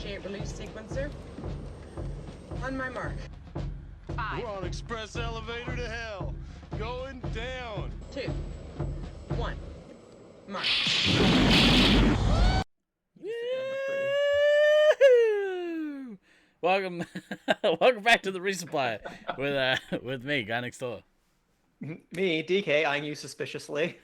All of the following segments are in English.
Initiate release sequencer. On my mark. 5. We're on express elevator to hell. Going down. 2. 1. Mark. Woo! Welcome, welcome back to the Resupply with me, guy next door. Me, DK, eyeing you suspiciously.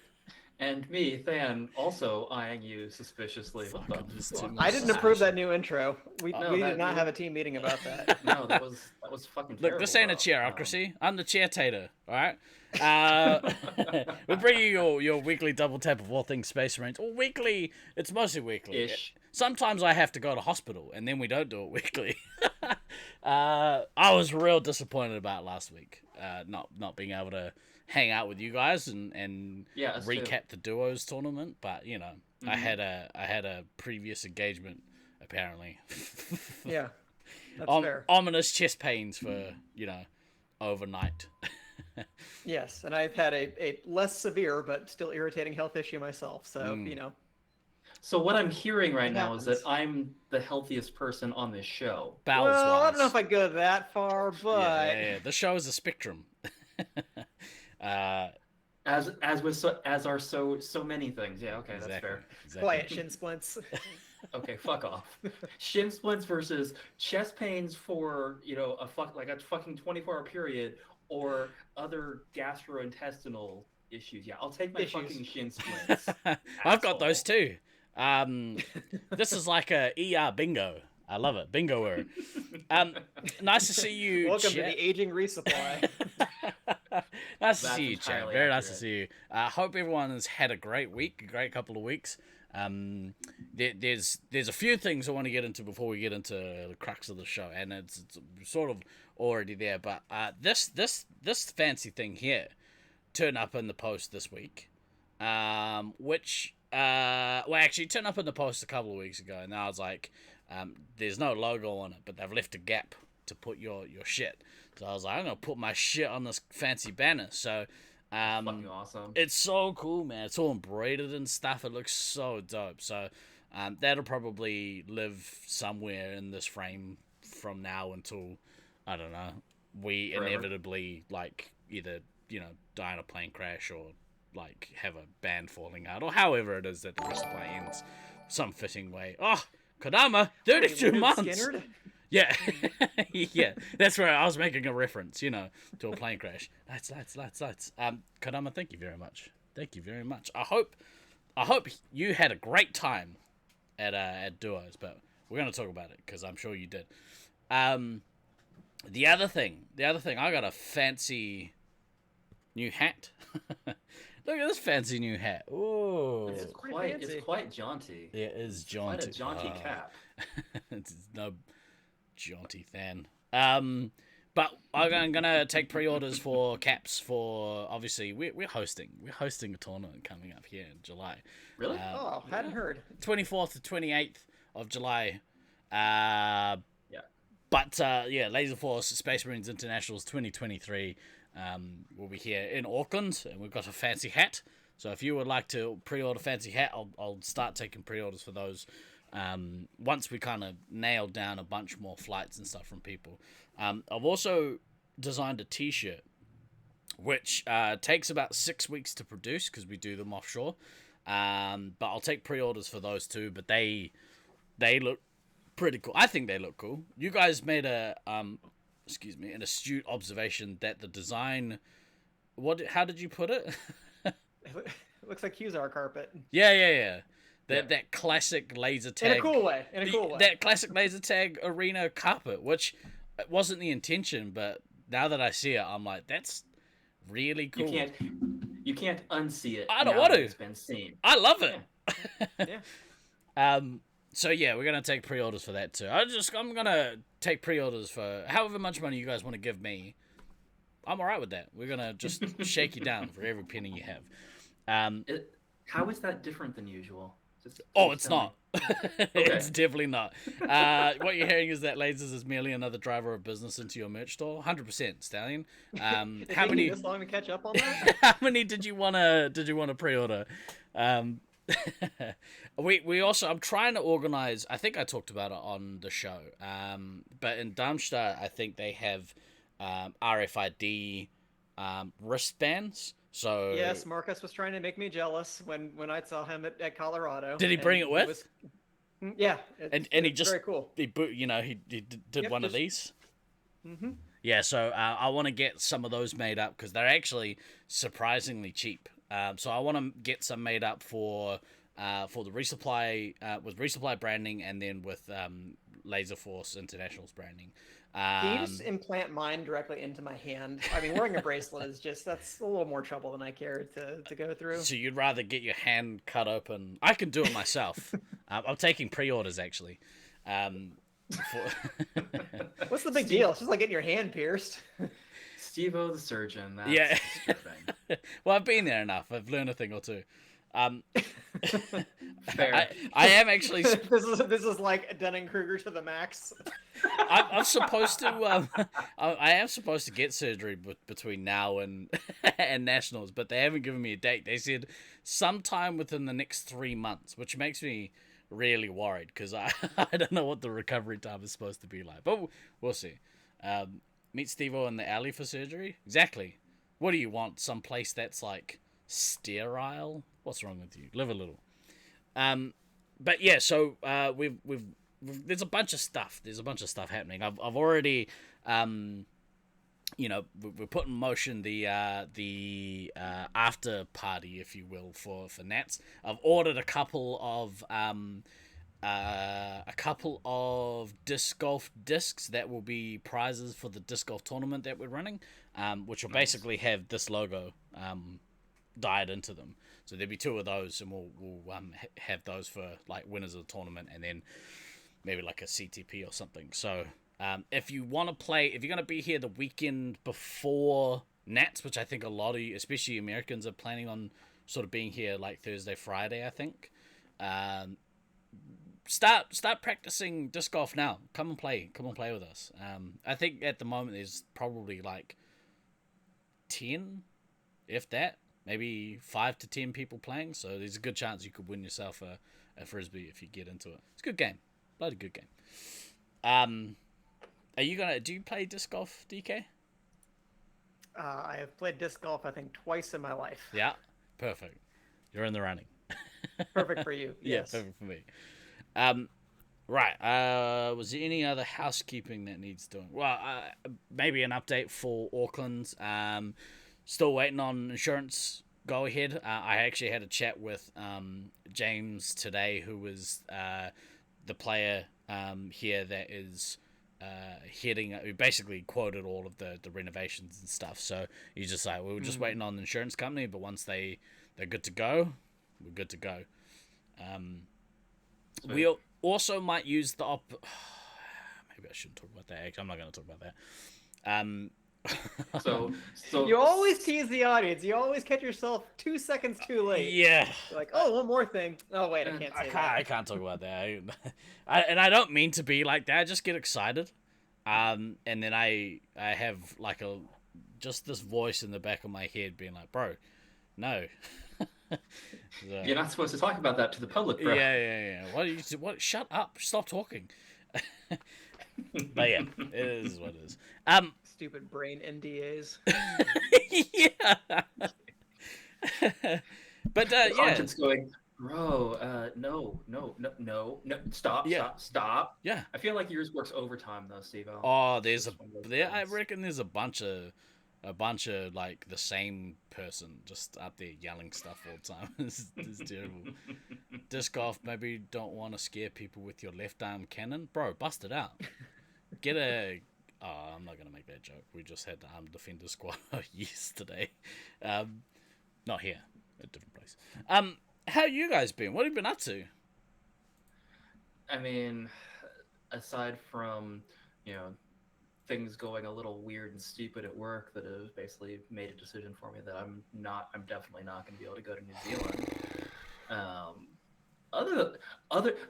And me, Than, also eyeing you suspiciously. What the fuck? I didn't approve that new intro. We did not have a team meeting about that. No, that was fucking terrible. Look, this ain't a chairocracy. I'm the chair tater, alright? We're bringing you your weekly double tap of all things Space Marines. Or weekly, it's mostly weekly. Ish. Sometimes I have to go to hospital, and then we don't do it weekly. I was real disappointed about last week, not being able to hang out with you guys and recap the duos tournament. But you know, I had a previous engagement apparently. Yeah, that's fair. Ominous chest pains for overnight. Yes, and I've had a less severe but still irritating health issue myself. So So what I'm hearing right now is that I'm the healthiest person on this show. Well, I don't know if I go that far, but yeah. The show is a spectrum. As are so many things. Yeah, okay, that's fair. Exactly. Quiet shin splints. Okay, fuck off. Shin splints versus chest pains for a fucking 24-hour period or other gastrointestinal issues. Yeah, I'll take my fucking shin splints. I've got those too. This is like a ER bingo. I love it. Bingo-er. Nice to see you. Welcome to the aging resupply. Nice to see you, Chad. Very nice to see you. Hope everyone has had a great week, a great couple of weeks. There's a few things I want to get into before we get into the crux of the show, and it's sort of already there. But this fancy thing here turned up in the post this week, which actually turned up in the post a couple of weeks ago, and I was like, there's no logo on it, but they've left a gap to put your shit. So I was like, I'm gonna put my shit on this fancy banner. So fucking awesome. It's so cool, man. It's all embroidered and stuff. It looks so dope. So that'll probably live somewhere in this frame from now until, I don't know, we Forever. inevitably either die in a plane crash or have a band falling out, or however it is that the resupply ends, some fitting way. Oh, Kodama, 32 months. Skinnerd? Yeah, yeah, that's right. I was making a reference, to a plane crash. Lights. Kodama, thank you very much. Thank you very much. I hope you had a great time at Duos, but we're gonna talk about it because I'm sure you did. The other thing, I got a fancy new hat. Look at this fancy new hat. Ooh. It's quite jaunty. It is jaunty. Quite a jaunty cap. It's no jaunty Than. But I'm gonna take pre-orders for caps for, obviously we're hosting a tournament coming up here in July. Really? Hadn't heard. 24th to 28th of July. But Laserforce Space Marines Internationals 2023 will be here in Auckland, and we've got a fancy hat. So if you would like to pre-order fancy hat, I'll start taking pre-orders for those once we kind of nail down a bunch more flights and stuff from people. I've also designed a t-shirt, which takes about 6 weeks to produce because we do them offshore. But I'll take pre-orders for those too. But they look pretty cool. I think they look cool. You guys made an astute observation that the design. How did you put it? It looks like Husar carpet. Yeah. That classic laser tag. In a cool way. That classic laser tag arena carpet, which wasn't the intention, but now that I see it, I'm like, that's really cool. You can't unsee it. I don't want to. It's been seen. I love it. Yeah. So yeah, we're gonna take pre-orders for that too. I'm gonna take pre-orders for however much money you guys want to give me. I'm alright with that. We're gonna just shake you down for every penny you have. How is that different than usual? It's not. It's definitely not. What you're hearing is that Lasers is merely another driver of business into your merch store. 100%, Stallion. How many? This long to catch up on that? How many did you wanna pre-order? we also, I'm trying to organize. I think I talked about it on the show. But in Darmstadt, I think they have RFID wristbands. So Yes, Marcus was trying to make me jealous when I saw him at Colorado. did he bring it with? Yeah, and he it's just very cool. He did one of these. Mm-hmm. Yeah, so I want to get some of those made up because they're actually surprisingly cheap. So I want to get some made up for the Resupply with Resupply branding, and then with Laserforce International's branding. Can you just implant mine directly into my hand? I mean, wearing a bracelet is that's a little more trouble than I care to go through. So you'd rather get your hand cut open? I can do it myself. I'm taking pre-orders actually. What's the big deal? It's just like getting your hand pierced. Steve-O the surgeon. That's Yeah. disturbing. Well, I've been there enough. I've learned a thing or two. Fair. I am actually. This is like Dunning-Kruger to the max. I'm supposed to. I am supposed to get surgery between now and and nationals, but they haven't given me a date. They said sometime within the next 3 months, which makes me really worried because I don't know what the recovery time is supposed to be like. But we'll see. Meet Steve-O in the alley for surgery. Exactly. What do you want? Some place that's like sterile? What's wrong with you? Live a little. But yeah, so we've there's a bunch of stuff. There's a bunch of stuff happening. I've already we put in motion the after party, if you will, for Nats. I've ordered a couple of disc golf discs that will be prizes for the disc golf tournament that we're running, which will basically have this logo dyed into them. So there'll be 2 of those, and we'll have those for like winners of the tournament, and then maybe like a CTP or something. So if you want to play, if you're going to be here the weekend before Nats, which I think a lot of you, especially Americans, are planning on sort of being here like Thursday, Friday, I think. Start practicing disc golf now. Come and play with us. I think at the moment there's probably like 10, if that, maybe 5 to 10 people playing. So there's a good chance you could win yourself a frisbee if you get into it. It's a good game, bloody good game. Do you play disc golf, DK? I have played disc golf, I think, twice in my life. Yeah, perfect. You're in the running. Perfect for you. Yeah, Yes. perfect for me. Right. Was there any other housekeeping that needs doing? Well, maybe an update for Auckland. Still waiting on insurance go ahead. I actually had a chat with James today, who was the player here that is who basically quoted all of the renovations and stuff. So he's just like, we were just waiting on the insurance company, but once they're good to go, we're good to go. We also might use the maybe I shouldn't talk about that. Actually, I'm not going to talk about that. So You always tease the audience. You always catch yourself 2 seconds too late. Yeah. You're like, oh, one more thing. Oh wait, I can't say that. I can't talk about that. And I don't mean to be like that. I just get excited, and then I have like just this voice in the back of my head being like, bro, no. So, you're not supposed to talk about that to the public, bro. Yeah. What? Shut up! Stop talking. But yeah, it is what it is. Stupid brain NDAs. Yeah. But yeah. Conscience going, bro. No. Stop. Yeah. Stop. Yeah. I feel like yours works overtime though, Steve-O. Oh, I reckon there's a bunch of like the same person just up there yelling stuff all the time. It's terrible. Disc golf, maybe don't want to scare people with your left arm cannon, bro. Bust it out. I'm not gonna make that joke. We just had the armed defender squad yesterday. Not here, a different place. How you guys been? What have you been up to? I mean, aside from things going a little weird and stupid at work, that have basically made a decision for me that I'm definitely not going to be able to go to New Zealand.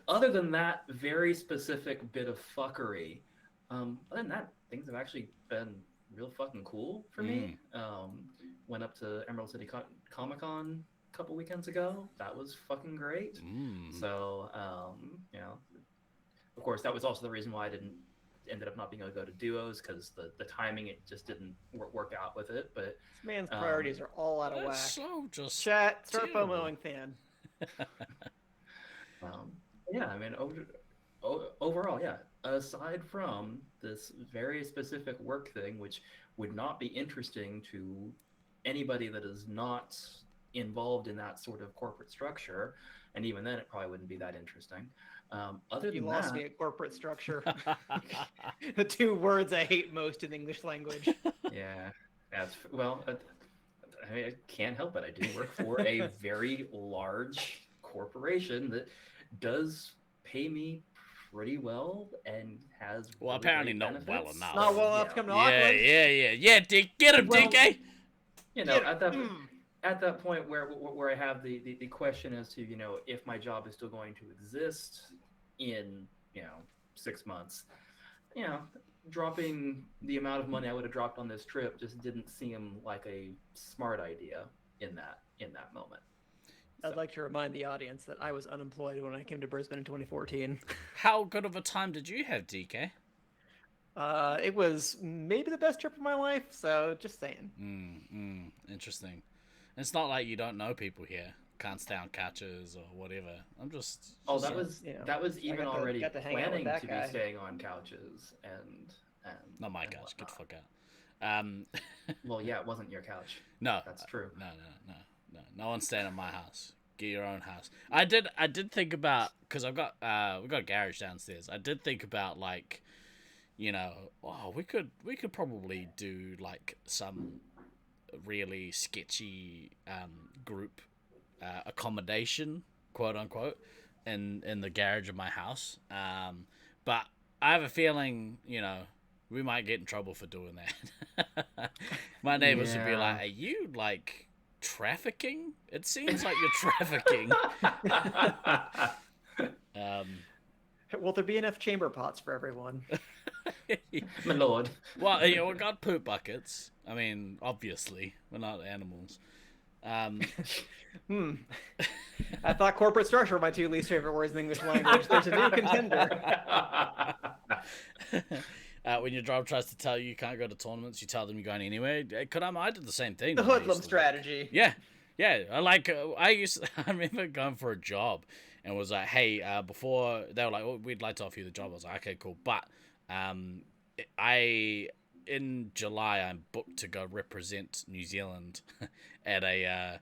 Other than that very specific bit of fuckery, other than that, things have actually been real fucking cool for me. Went up to Emerald City Comic Con couple weekends ago. That was fucking great. So, you know, of course, that was also the reason why I ended up not being able to go to duos, because the timing, it just didn't work out with it. But This man's priorities are all out of whack. So just Chat, start terrible. FOMOing fan. Yeah, I mean, overall, yeah. Aside from this very specific work thing, which would not be interesting to anybody that is not involved in that sort of corporate structure, and even then, it probably wouldn't be that interesting. Other than You lost that, me at corporate structure. The two words I hate most in the English language. yeah, that's well. I mean, I can't help it. I do work for a very large corporation that does pay me pretty well and has Well, really apparently great not well benefits. enough. Not well enough to come to Auckland. Yeah, Dick, get him, Well, DK. You know, at that point where I have the question as to, you know, if my job is still going to exist in, you know, 6 months, you know, dropping the amount of money I would have dropped on this trip just didn't seem like a smart idea in that moment. I'd like to remind the audience that I was unemployed when I came to Brisbane in 2014. How good of a time did you have, DK? It was maybe the best trip of my life, so just saying. Interesting. It's not like you don't know people here. Can't stay on couches or whatever. I'm just. Oh, that was even already got to hang out with planning that to guy. be staying on couches and Not my and couch. Get the whatnot. fuck out. Well, yeah, it wasn't your couch. No, That's true. No. No one's staying in my house. Get your own house. I did think about, because we got a garage downstairs. I did think about, like, you know, we could probably do like some really sketchy group accommodation, quote unquote, in the garage of my house. But I have a feeling, you know, we might get in trouble for doing that. My neighbors would be like, "Are you like trafficking? It seems like you're trafficking." Will there be enough chamber pots for everyone? My lord. Well, yeah, we got poop buckets. I mean, obviously, we're not animals. I thought corporate structure were my two least favorite words in the English language. There's a new contender. When your job tries to tell you can't go to tournaments, you tell them you're going anyway. I did the same thing. The when I used hoodlum to work. strategy. Yeah. I remember going for a job and was like, hey, before they were like, oh, we'd like to offer you the job. I was like, okay, cool. But in July, I'm booked to go represent New Zealand at a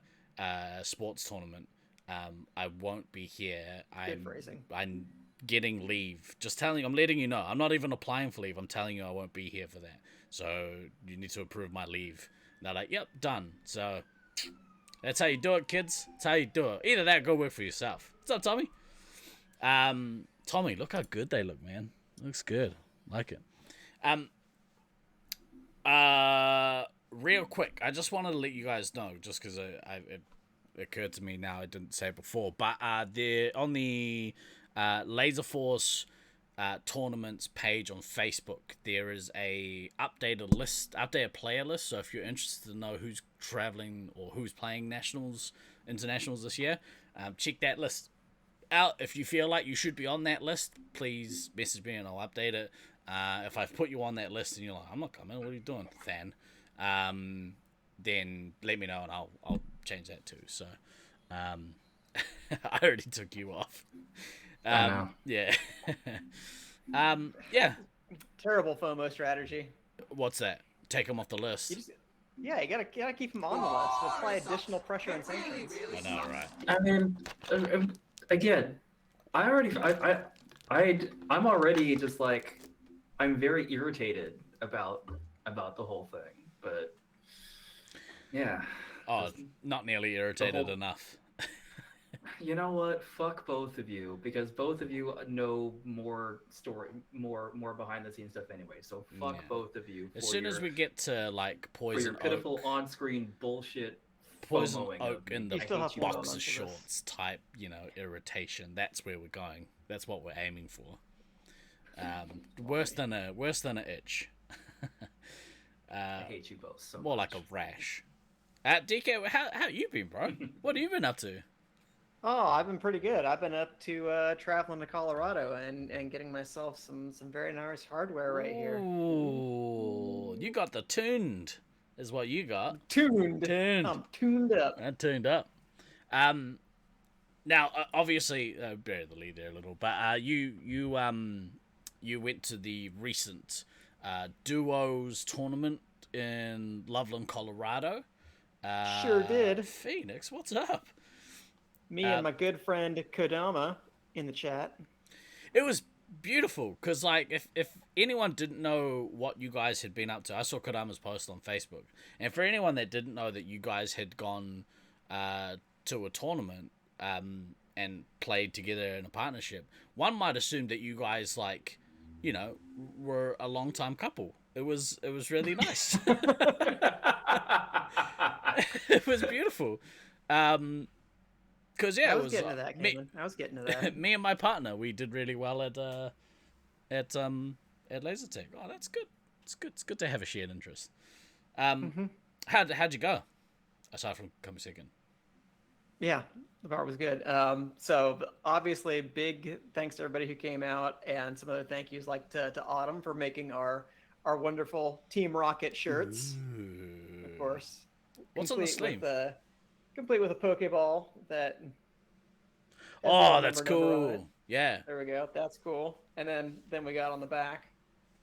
sports tournament. I won't be here. Good phrasing. I'm getting leave. I'm letting you know. I'm not even applying for leave. I'm telling you I won't be here for that. So you need to approve my leave. And they're like, yep, done. So that's how you do it, kids. That's how you do it. Either that or go work for yourself. What's up, Tommy? Tommy, look how good they look, man. Looks good. Like it. Real quick, I just wanted to let you guys know, just because it occurred to me now, I didn't say it before, but they're on the Laserforce tournaments page on Facebook. There is a updated player list. So if you're interested to know who's traveling or who's playing internationals this year, check that list out. If you feel like you should be on that list, please message me and I'll update it. If I've put you on that list and you're like, I'm not coming, what are you doing, fan? Then let me know and I'll change that too. So I already took you off. Yeah. Yeah. Terrible FOMO strategy. What's that? Take them off the list. You gotta keep them on the list. Apply additional pressure and sanctions. I know, right? I mean, again, I'm already just like, I'm very irritated about the whole thing, but yeah. Oh, not nearly irritated enough. You know what? Fuck both of you, because both of you know more behind the scenes stuff anyway. So fuck both of you. As soon as we get to like Poison for your pitiful Oak, on-screen bullshit, Poison FOMOing Oak in the still have boxer FOMO shorts type, irritation. That's where we're going. That's what we're aiming for. Worse than a itch. I hate you both so More much. like a rash. DK, how you been, bro? What have you been up to? Oh, I've been pretty good. I've been up to traveling to Colorado and getting myself some very nice hardware right here. Ooh, you got the tuned, is what you got. Tuned. Tuned. I'm tuned up. Tuned up. Um, Now, obviously, bury the lead there a little, but you went to the recent duos tournament in Loveland, Colorado. Sure did. Phoenix, what's up? Me and my good friend Kodama in the chat. It was beautiful because, like, if anyone didn't know what you guys had been up to, I saw Kodama's post on Facebook, and for anyone that didn't know that you guys had gone to a tournament and played together in a partnership, one might assume that you guys, like, you know, were a long time couple. It was really nice. It was beautiful. Because I was getting to that, Cameron. I was getting to that. me and my partner, we did really well at Lasertech. Oh, that's good. It's good. It's good to have a shared interest. How'd you go? Aside from coming second. Yeah, the bar was good. So obviously, big thanks to everybody who came out, and some other thank yous like to Autumn for making our wonderful Team Rocket shirts. Ooh. Of course. What's on the sleeve? Complete with a Pokeball that. Oh, that's cool. Yeah. There we go. That's cool. And then we got on the back,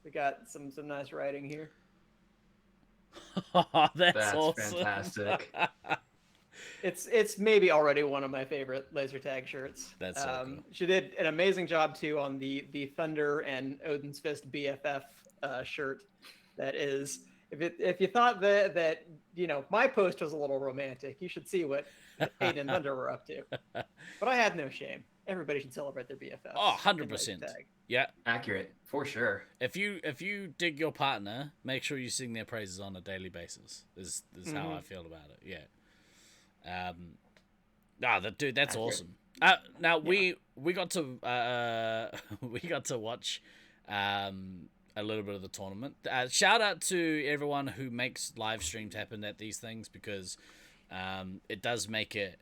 we got some nice writing here. Oh, that's awesome. Fantastic. It's maybe already one of my favorite laser tag shirts. That's so cool. She did an amazing job too on the Thunder and Odin's Fist BFF shirt. That is, if you thought that you know my post was a little romantic, you should see what Aiden and Thunder were up to. But I had no shame. Everybody should celebrate their BFFs. Oh, 100%. Yeah. Accurate, for sure. If you dig your partner, make sure you sing their praises on a daily basis. Is how I feel about it. Yeah. Dude, that's awesome. Now we got to we got to watch a little bit of the tournament. Shout out to everyone who makes live streams happen at these things, because it does make it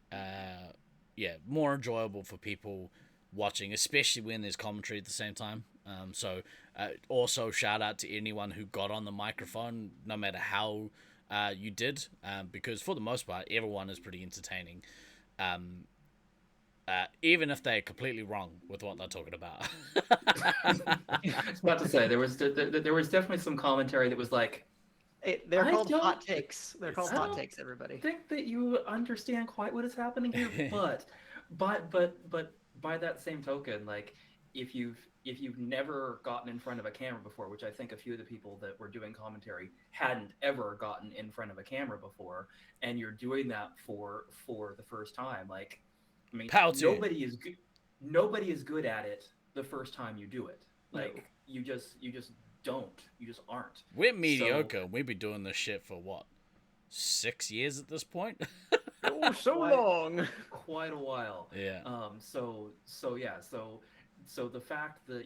more enjoyable for people watching, especially when there's commentary at the same time. So also shout out to anyone who got on the microphone, no matter how you did, because for the most part everyone is pretty entertaining, even if they're completely wrong with what they're talking about. I was about to say there was definitely some commentary that was like, they're called hot takes. They're called hot takes. Everybody, I think that you understand quite what is happening here, but by that same token, like if you've never gotten in front of a camera before, which I think a few of the people that were doing commentary hadn't ever gotten in front of a camera before, and you're doing that for the first time, like, I mean, nobody is good at it the first time you do it. Like, no. you just aren't. We're mediocre. We've been doing this shit for what, 6 years at this point? Oh, so long. Quite a while. Yeah. So the fact that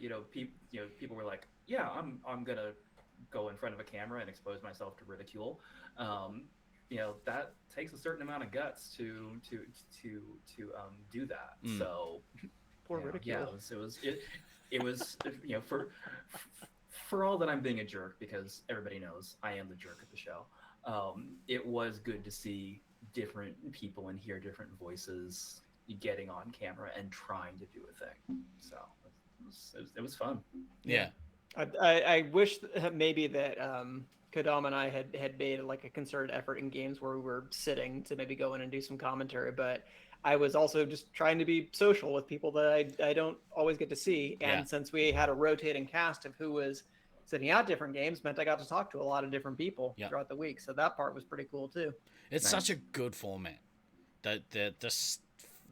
people were like, yeah, I'm gonna go in front of a camera and expose myself to ridicule, that takes a certain amount of guts to do that. So poor ridicule. Yeah, it was for all that I'm being a jerk, because everybody knows I am the jerk of the show. It was good to see different people and hear different voices getting on camera and trying to do a thing. So it was fun. Yeah. I wish maybe that Kodama and I had made like a concerted effort in games where we were sitting to maybe go in and do some commentary, but I was also just trying to be social with people that I don't always get to see. And since we had a rotating cast of who was sitting out different games, meant I got to talk to a lot of different people throughout the week. So that part was pretty cool too. It's such a good format.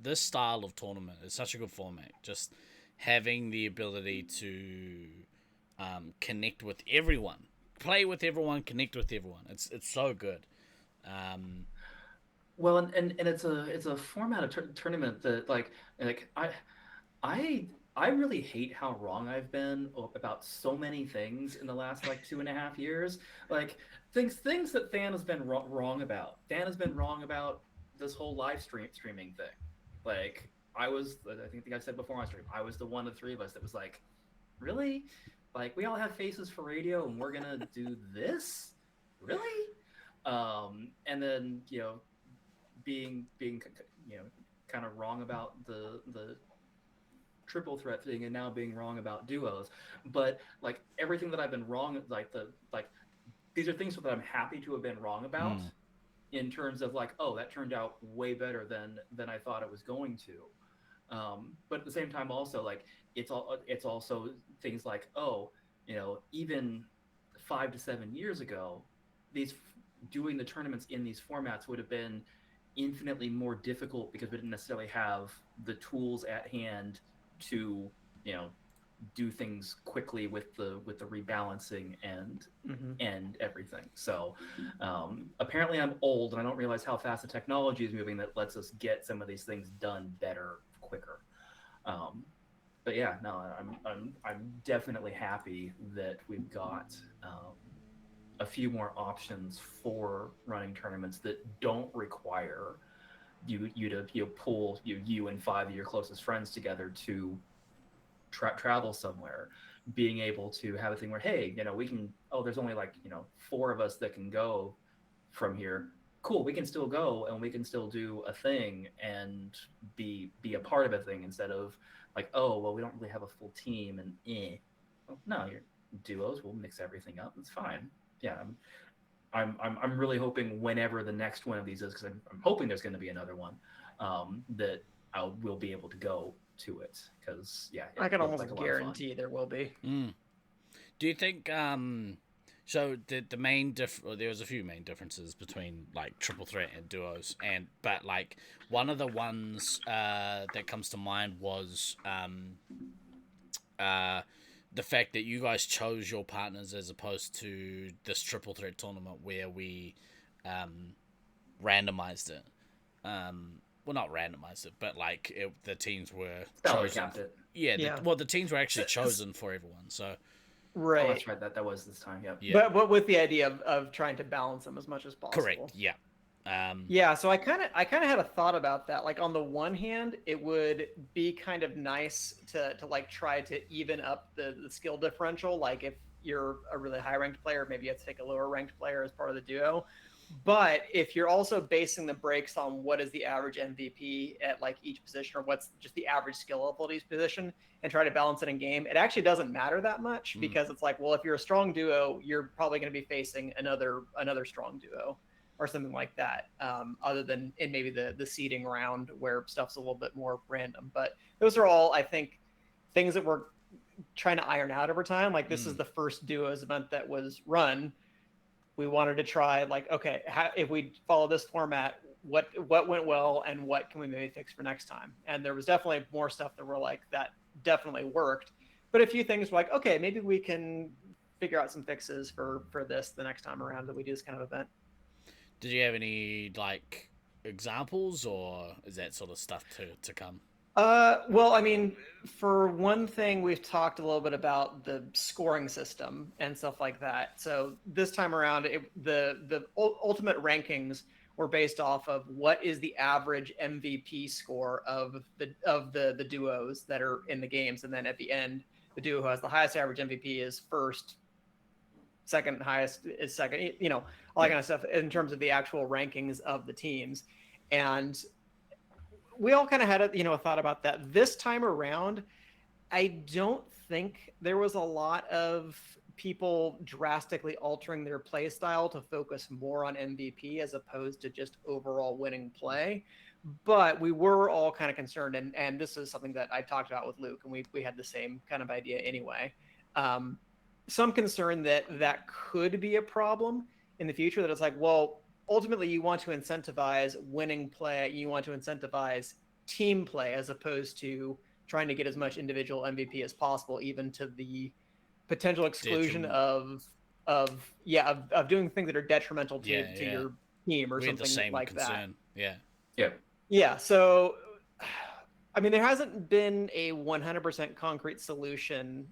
This style of tournament is such a good format. Just having the ability to connect with everyone, play with everyone, connect with everyone. It's so good. Well, and it's a format of tournament that like I I really hate how wrong I've been about so many things in the last like 2.5 years. Like things that Than has been wrong about. Than has been wrong about this whole streaming thing. Like I think I said before on stream, I was the one of the three of us that was like, really? Like we all have faces for radio and we're gonna do this? Really? And then being kind of wrong about the triple threat thing and now being wrong about duos, but like everything that I've been wrong, like these are things that I'm happy to have been wrong about in terms of like, oh, that turned out way better than I thought it was going to. But at the same time also like it's also things like, oh, even 5 to 7 years ago, doing the tournaments in these formats would have been infinitely more difficult because we didn't necessarily have the tools at hand to do things quickly with the rebalancing and everything. So apparently I'm old and I don't realize how fast the technology is moving that lets us get some of these things done better quicker. But yeah, no, I'm definitely happy that we've got a few more options for running tournaments that don't require you to pull you and 5 of your closest friends together to travel somewhere. Being able to have a thing where, hey, we can, there's only like 4 of us that can go from here. Cool, we can still go and we can still do a thing and be a part of a thing instead of like, oh well, we don't really have a full team and well, no, your duos, we'll mix everything up, it's fine. Yeah, I'm really hoping whenever the next one of these is, because I'm hoping there's going to be another one, that we'll be able to go to it, because I can almost guarantee there will be. Do you think so the main there was a few main differences between like triple threat and duos, but like one of the ones that comes to mind was the fact that you guys chose your partners as opposed to this triple threat tournament where we randomized it. Well, not randomized it, but like the teams were chosen. The teams were actually chosen for everyone. So right, that's right. That was this time. Yeah. But with the idea of trying to balance them as much as possible. Correct. Yeah. So I kind of had a thought about that. Like on the one hand, it would be kind of nice to like try to even up the skill differential. Like if you're a really high ranked player, maybe you have to take a lower ranked player as part of the duo. But if you're also basing the breaks on what is the average MVP at like each position, or what's just the average skill level at each position, and try to balance it in game, it actually doesn't matter that much because it's like, well, if you're a strong duo, you're probably going to be facing another strong duo or something like that, other than in maybe the seeding round where stuff's a little bit more random. But those are all, I think, things that we're trying to iron out over time. Like this is the first duos event that was run. We wanted to try like, okay, if we follow this format, what went well and what can we maybe fix for next time? And there was definitely more stuff that were like, that definitely worked. But a few things were like, okay, maybe we can figure out some fixes for this the next time around that we do this kind of event. Did you have any like examples, or is that sort of stuff to come? Well, I mean, for one thing, we've talked a little bit about the scoring system and stuff like that. So this time around, the ultimate rankings were based off of what is the average MVP score of the duos that are in the games, and then at the end, the duo who has the highest average MVP is first. Second highest is second, all that kind of stuff in terms of the actual rankings of the teams. And we all kind of had a thought about that. This time around, I don't think there was a lot of people drastically altering their play style to focus more on MVP as opposed to just overall winning play. But we were all kind of concerned, and this is something that I talked about with Luke, and we had the same kind of idea anyway. Some concern that could be a problem in the future, that it's like, well, ultimately you want to incentivize winning play, you want to incentivize team play as opposed to trying to get as much individual MVP as possible, even to the potential exclusion of doing things that are detrimental to your team or something like that. Yeah. So I mean, there hasn't been a 100% concrete solution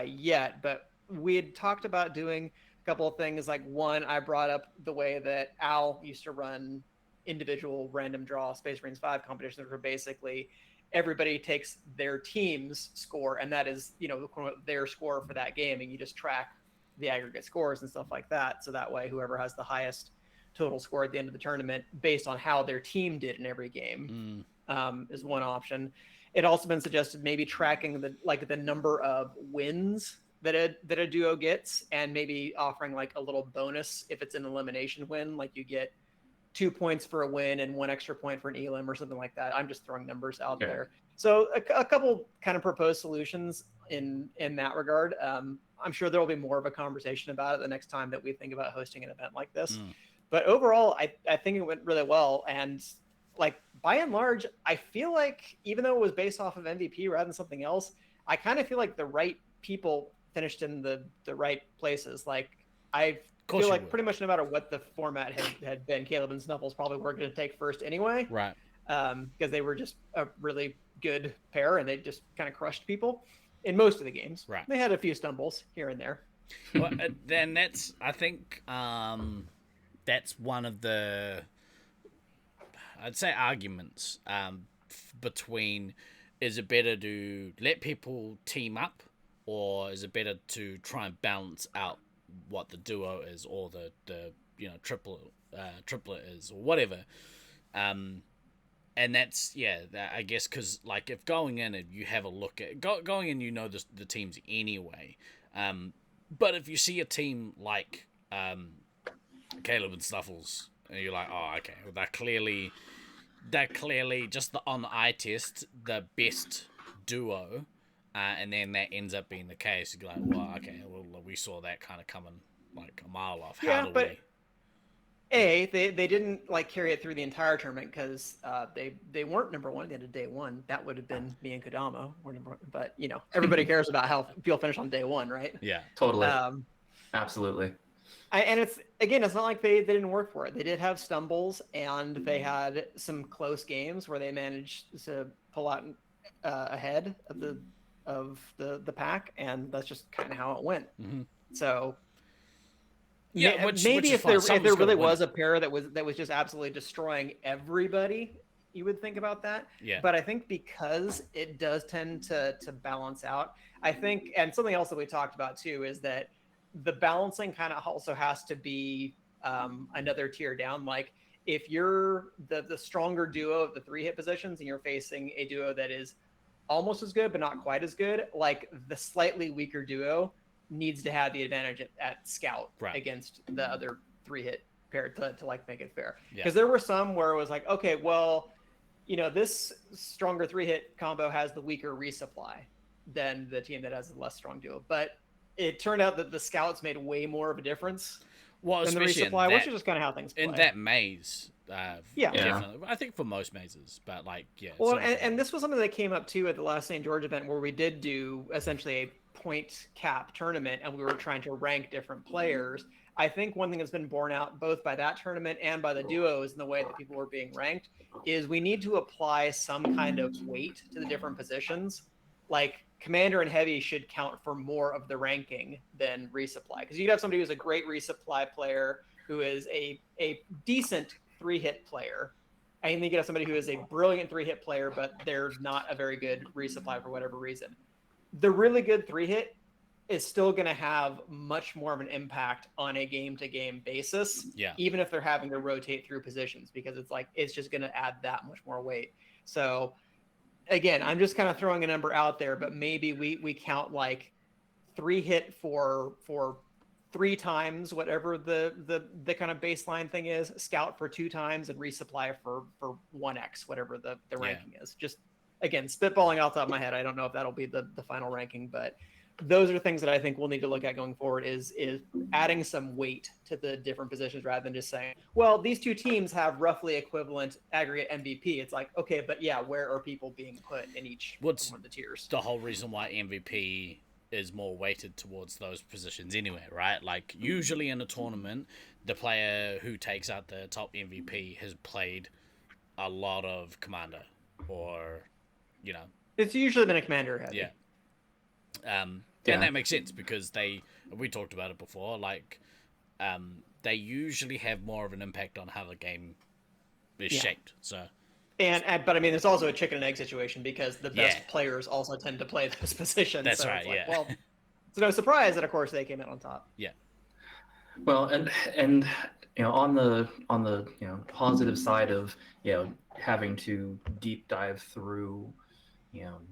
yet, but we had talked about doing a couple of things. Like one, I brought up the way that Al used to run individual random draw Space Marines 5 competitions, where basically everybody takes their team's score, and that is, their score for that game, and you just track the aggregate scores and stuff like that. So that way, whoever has the highest total score at the end of the tournament, based on how their team did in every game, is one option. It also been suggested maybe tracking the number of wins that a duo gets, and maybe offering like a little bonus if it's an elimination win, like you get 2 points for a win and 1 extra point for an elim or something like that. I'm just throwing numbers out there. So a couple kind of proposed solutions in that regard. I'm sure there will be more of a conversation about it the next time that we think about hosting an event like this. But overall, I think it went really well. And like by and large, I feel like even though it was based off of MVP rather than something else, I kind of feel like the right people finished in the right places. Like I feel like pretty much no matter what the format had been, Caleb and Snuffles probably were going to take first anyway. Right. Because they were just a really good pair and they just kind of crushed people in most of the games. Right. They had a few stumbles here and there. Well, then I think that's one of the, I'd say, arguments between, is it better to let people team up, or is it better to try and balance out what the duo is, or the triplet is, or whatever. And that's, I guess, because like if going in and you have a look at going in, the teams anyway. But if you see a team like Caleb and Snuffles, and you're like, oh, okay, well, they're clearly just on the eye test the best duo, and then that ends up being the case. You're like, well, okay, well, we saw that kind of coming like a mile off. They didn't like carry it through the entire tournament because they weren't number one at the end of day one. That would have been me and Kodama. But everybody cares about how people finish on day one, right? Yeah, totally, absolutely. And it's not like they didn't work for it. They did have stumbles, and they had some close games where they managed to pull out ahead of the pack, and that's just kind of how it went. Mm-hmm. So. Yeah, maybe if there really was a pair that was just absolutely destroying everybody, you would think about that. Yeah. But I think because it does tend to balance out, I think, and something else that we talked about too is that the balancing kind of also has to be another tier down. Like if you're the stronger duo of the 3-hit positions and you're facing a duo that is almost as good but not quite as good, like the slightly weaker duo needs to have the advantage at scout against the other 3-hit pair to like make it fair. Because there were some where it was like, okay, well, this stronger 3-hit combo has the weaker resupply than the team that has the less strong duo. But it turned out that the scouts made way more of a difference than the resupply, which is just kind of how things play. In that maze, definitely. I think for most mazes, but like, Well, and this was something that came up too at the last St. George event where we did do essentially a point cap tournament and we were trying to rank different players. I think one thing that's been borne out both by that tournament and by the duos and the way that people were being ranked is we need to apply some kind of weight to the different positions. Like commander and heavy should count for more of the ranking than resupply, because you could have somebody who's a great resupply player who is a decent 3-hit player, and then you could have somebody who is a brilliant 3-hit player but they're not a very good resupply for whatever reason. The really good 3-hit is still going to have much more of an impact on a game-to-game basis, even if they're having to rotate through positions, because it's just going to add that much more weight. So again, I'm just kind of throwing a number out there, but maybe we count like 3-hit for 3 times whatever the kind of baseline thing is, scout for 2 times, and resupply for 1x whatever the ranking is. Just again, spitballing off the top of my head, I don't know if that'll be the final ranking, but those are things that I think we'll need to look at going forward is adding some weight to the different positions rather than just saying, well, these 2 teams have roughly equivalent aggregate MVP. It's like, okay, but where are people being put in each one of the tiers? The whole reason why MVP is more weighted towards those positions anyway, right? Like usually in a tournament, the player who takes out the top MVP has played a lot of commander or you know, It's usually been a commander heavy. yeah. And that makes sense because we talked about it before, like, they usually have more of an impact on how the game is shaped. So, But I mean, it's also a chicken and egg situation because the best Yeah. players also tend to play those positions. That's so right, it's like, yeah. well, it's no surprise that of course they came out on top. yeah, Well, and on the positive side of having to deep dive through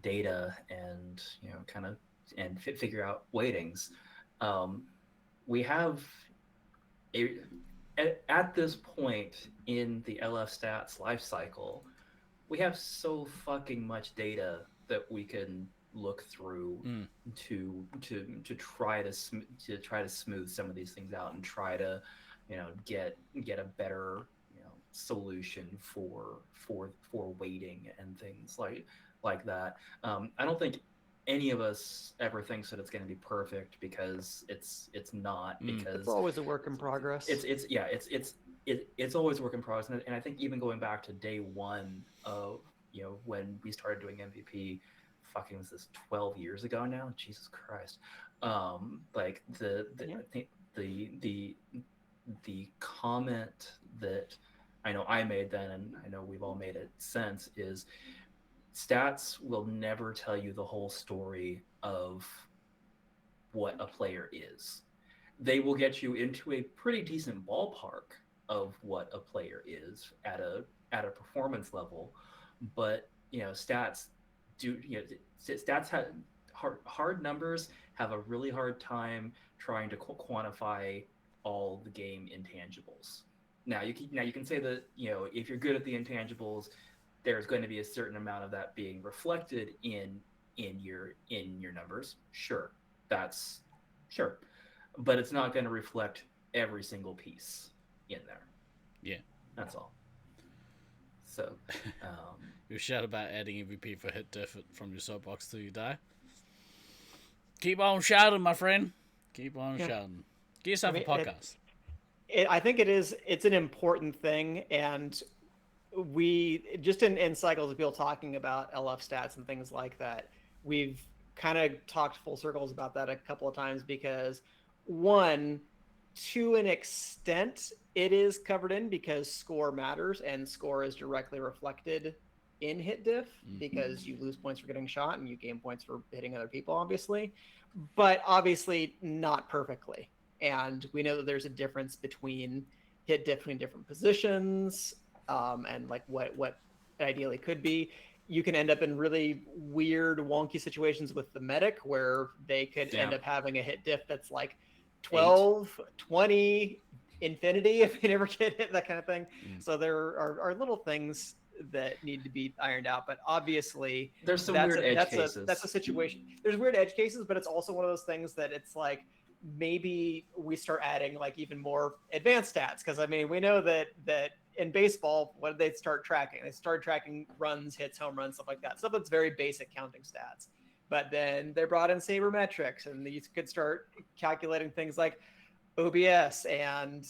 data and kind of and figure out weightings, we have at this point in the LF stats life cycle, we have so fucking much data that we can look through to try to smooth some of these things out and try to get a better solution for weighting and things like that. I don't think any of us ever thinks that it's going to be perfect because it's not, because It's always a work in progress. It's always a work in progress, and I think even going back to day one of when we started doing MVP, fucking was this 12 years ago now? Jesus Christ! Like I think the comment that I know I made then, and I know we've all made it since, is stats will never tell you the whole story of what a player is. They will get you into a pretty decent ballpark of what a player is at a performance level, but stats have hard numbers have a really hard time trying to quantify all the game intangibles. Now you can say that if you're good at the intangibles, there's going to be a certain amount of that being reflected in your numbers. Sure, that's sure, but it's not going to reflect every single piece in there. Yeah, that's all. So, you shout about adding MVP for hit diff from your soapbox till you die. Keep on shouting, my friend. Keep on shouting. Get yourself a podcast. I think it's an important thing, and we just in cycles of people talking about LF stats and things like that, we've kind of talked full circles about that a couple of times because one, to an extent, it is covered in because score matters and score is directly reflected in hit diff because you lose points for getting shot and you gain points for hitting other people, obviously, but obviously not perfectly. And we know that there's a difference between hit diff between different positions, and like what it ideally could be. You can end up in really weird, wonky situations with the medic where they could end up having a hit diff that's like 12, 8. 20, infinity if they never get hit, that kind of thing. So there are little things that need to be ironed out, but obviously there's some weird edge cases. That's a situation. There's weird edge cases, but it's also one of those things that it's like maybe we start adding like even more advanced stats, because I mean we know that in baseball, what did they start tracking? They started tracking runs, hits, home runs, stuff like that. Stuff that's very basic counting stats. But then they brought in sabermetrics, and you could start calculating things like OBS and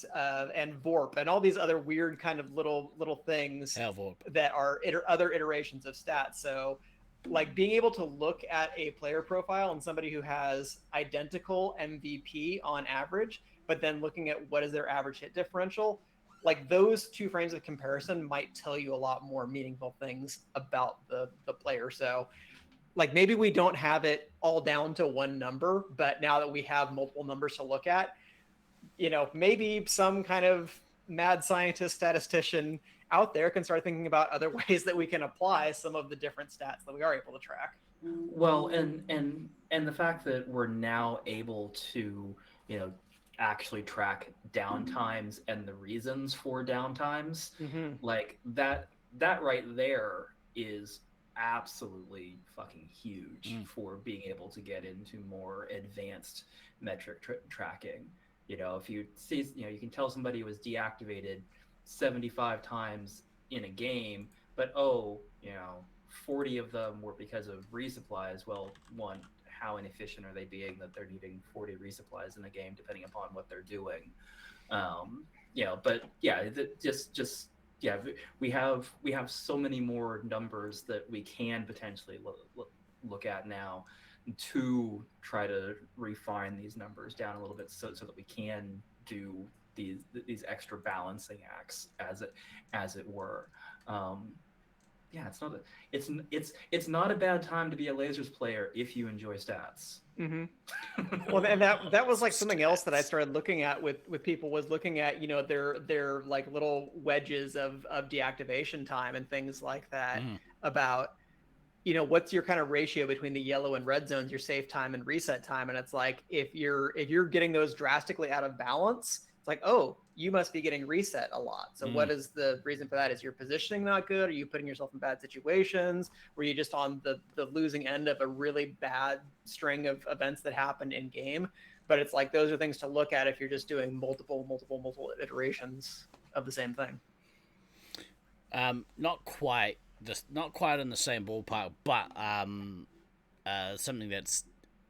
VORP and all these other weird kind of little things that are other iterations of stats. So like being able to look at a player profile and somebody who has identical MVP on average, but then looking at what is their average hit differential, like those two frames of comparison might tell you a lot more meaningful things about the player. So like maybe we don't have it all down to one number, but now that we have multiple numbers to look at, maybe some kind of mad scientist statistician out there can start thinking about other ways that we can apply some of the different stats that we are able to track. Well, and the fact that we're now able to, actually track downtimes and the reasons for downtimes, like that right there is absolutely fucking huge for being able to get into more advanced metric tracking. If you see, you can tell somebody was deactivated 75 times in a game, but 40 of them were because of resupplies. Well, one, how inefficient are they being that they're needing 40 resupplies in a game, depending upon what they're doing. But yeah, just yeah, we have so many more numbers that we can potentially look at now to try to refine these numbers down a little bit, so that we can do these extra balancing acts, as it were. Um, yeah, it's not a bad time to be a lasers player if you enjoy stats. Mm-hmm. Well, and that was like something else that I Stats. started looking at with people, was looking at, their like little wedges of deactivation time and things like that, Mm. about, what's your kind of ratio between the yellow and red zones, your save time and reset time. And it's like, if you're getting those drastically out of balance, it's like, oh, you must be getting reset a lot. So what is the reason for that? Is your positioning not good? Are you putting yourself in bad situations? Were you just on the losing end of a really bad string of events that happened in game? But it's like, those are things to look at if you're just doing multiple iterations of the same thing. Not quite. Not quite in the same ballpark, but something that's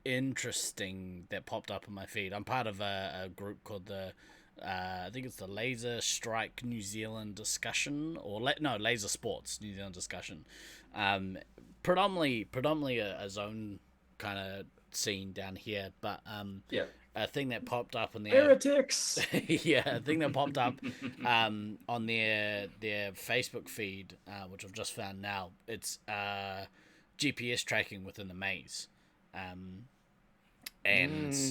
interesting that popped up on my feed. I'm part of a group called the I think it's the Laser Strike New Zealand discussion, or Laser Sports New Zealand discussion. Predominantly a zone kind of scene down here, but Yeah. a thing that popped up on their Heretics. yeah, a thing that popped up on their Facebook feed, which I've just found now. It's GPS tracking within the maze, and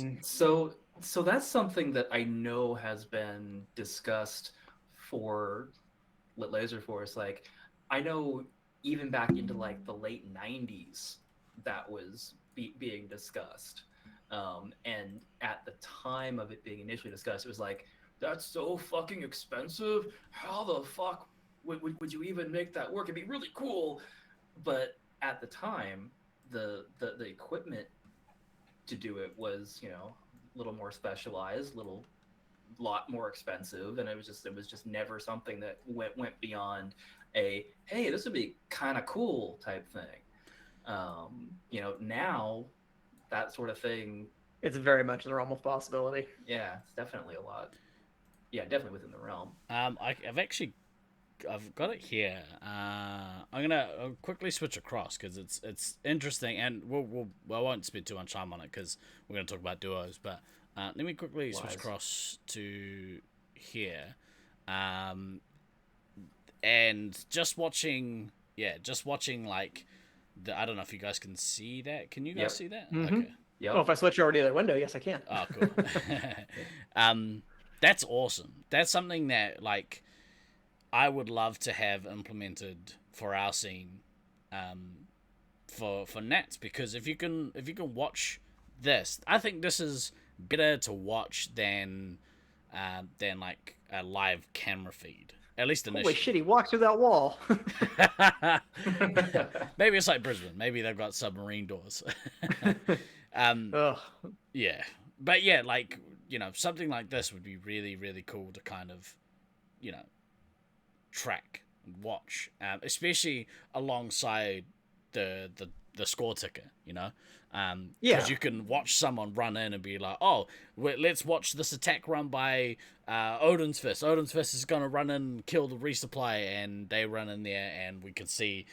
So that's something that I know has been discussed for Laserforce. Like, I know even back into like the late '90s, that was being discussed. And at the time of it being initially discussed, it was like, that's so fucking expensive. How the fuck would you even make that work? It'd be really cool. But at the time, the equipment to do it was, a little more specialized, lot more expensive, and it was just never something that went beyond a, hey, this would be kind of cool type thing. Now that sort of thing, It's very much the realm of possibility. yeah, it's definitely a lot. Yeah, definitely within the realm. I've got it here. I'll quickly switch across because it's interesting, and I won't spend too much time on it because we're gonna talk about duos. But let me quickly switch across to here, and just watching like I don't know if you guys can see that. Can you guys see that? Mm-hmm. Okay. Yeah. Oh, if I switch over to the other window, yes, I can. Oh, cool. That's awesome. That's something that like I would love to have implemented for our scene, for Nats, because if you can watch this, I think this is better to watch than like a live camera feed. At least initially. Holy shit, he walked through that wall. Maybe it's like Brisbane. Maybe they've got submarine doors. Ugh. Yeah, but yeah, like something like this would be really, really cool to kind of, track and watch, especially alongside the score ticker. Because you can watch someone run in and be like, oh, let's watch this attack run by Odin's Fist. Odin's Fist is going to run in and kill the resupply, and they run in there, and we can see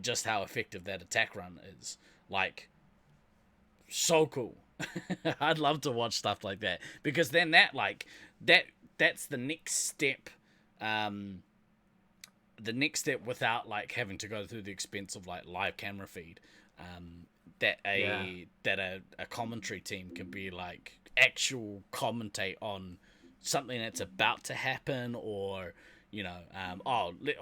just how effective that attack run is. Like, so cool. I'd love to watch stuff like that, because then that's the next step. The next step without like having to go through the expense of like live camera feed. That a commentary team can be like actual commentate on something that's about to happen, or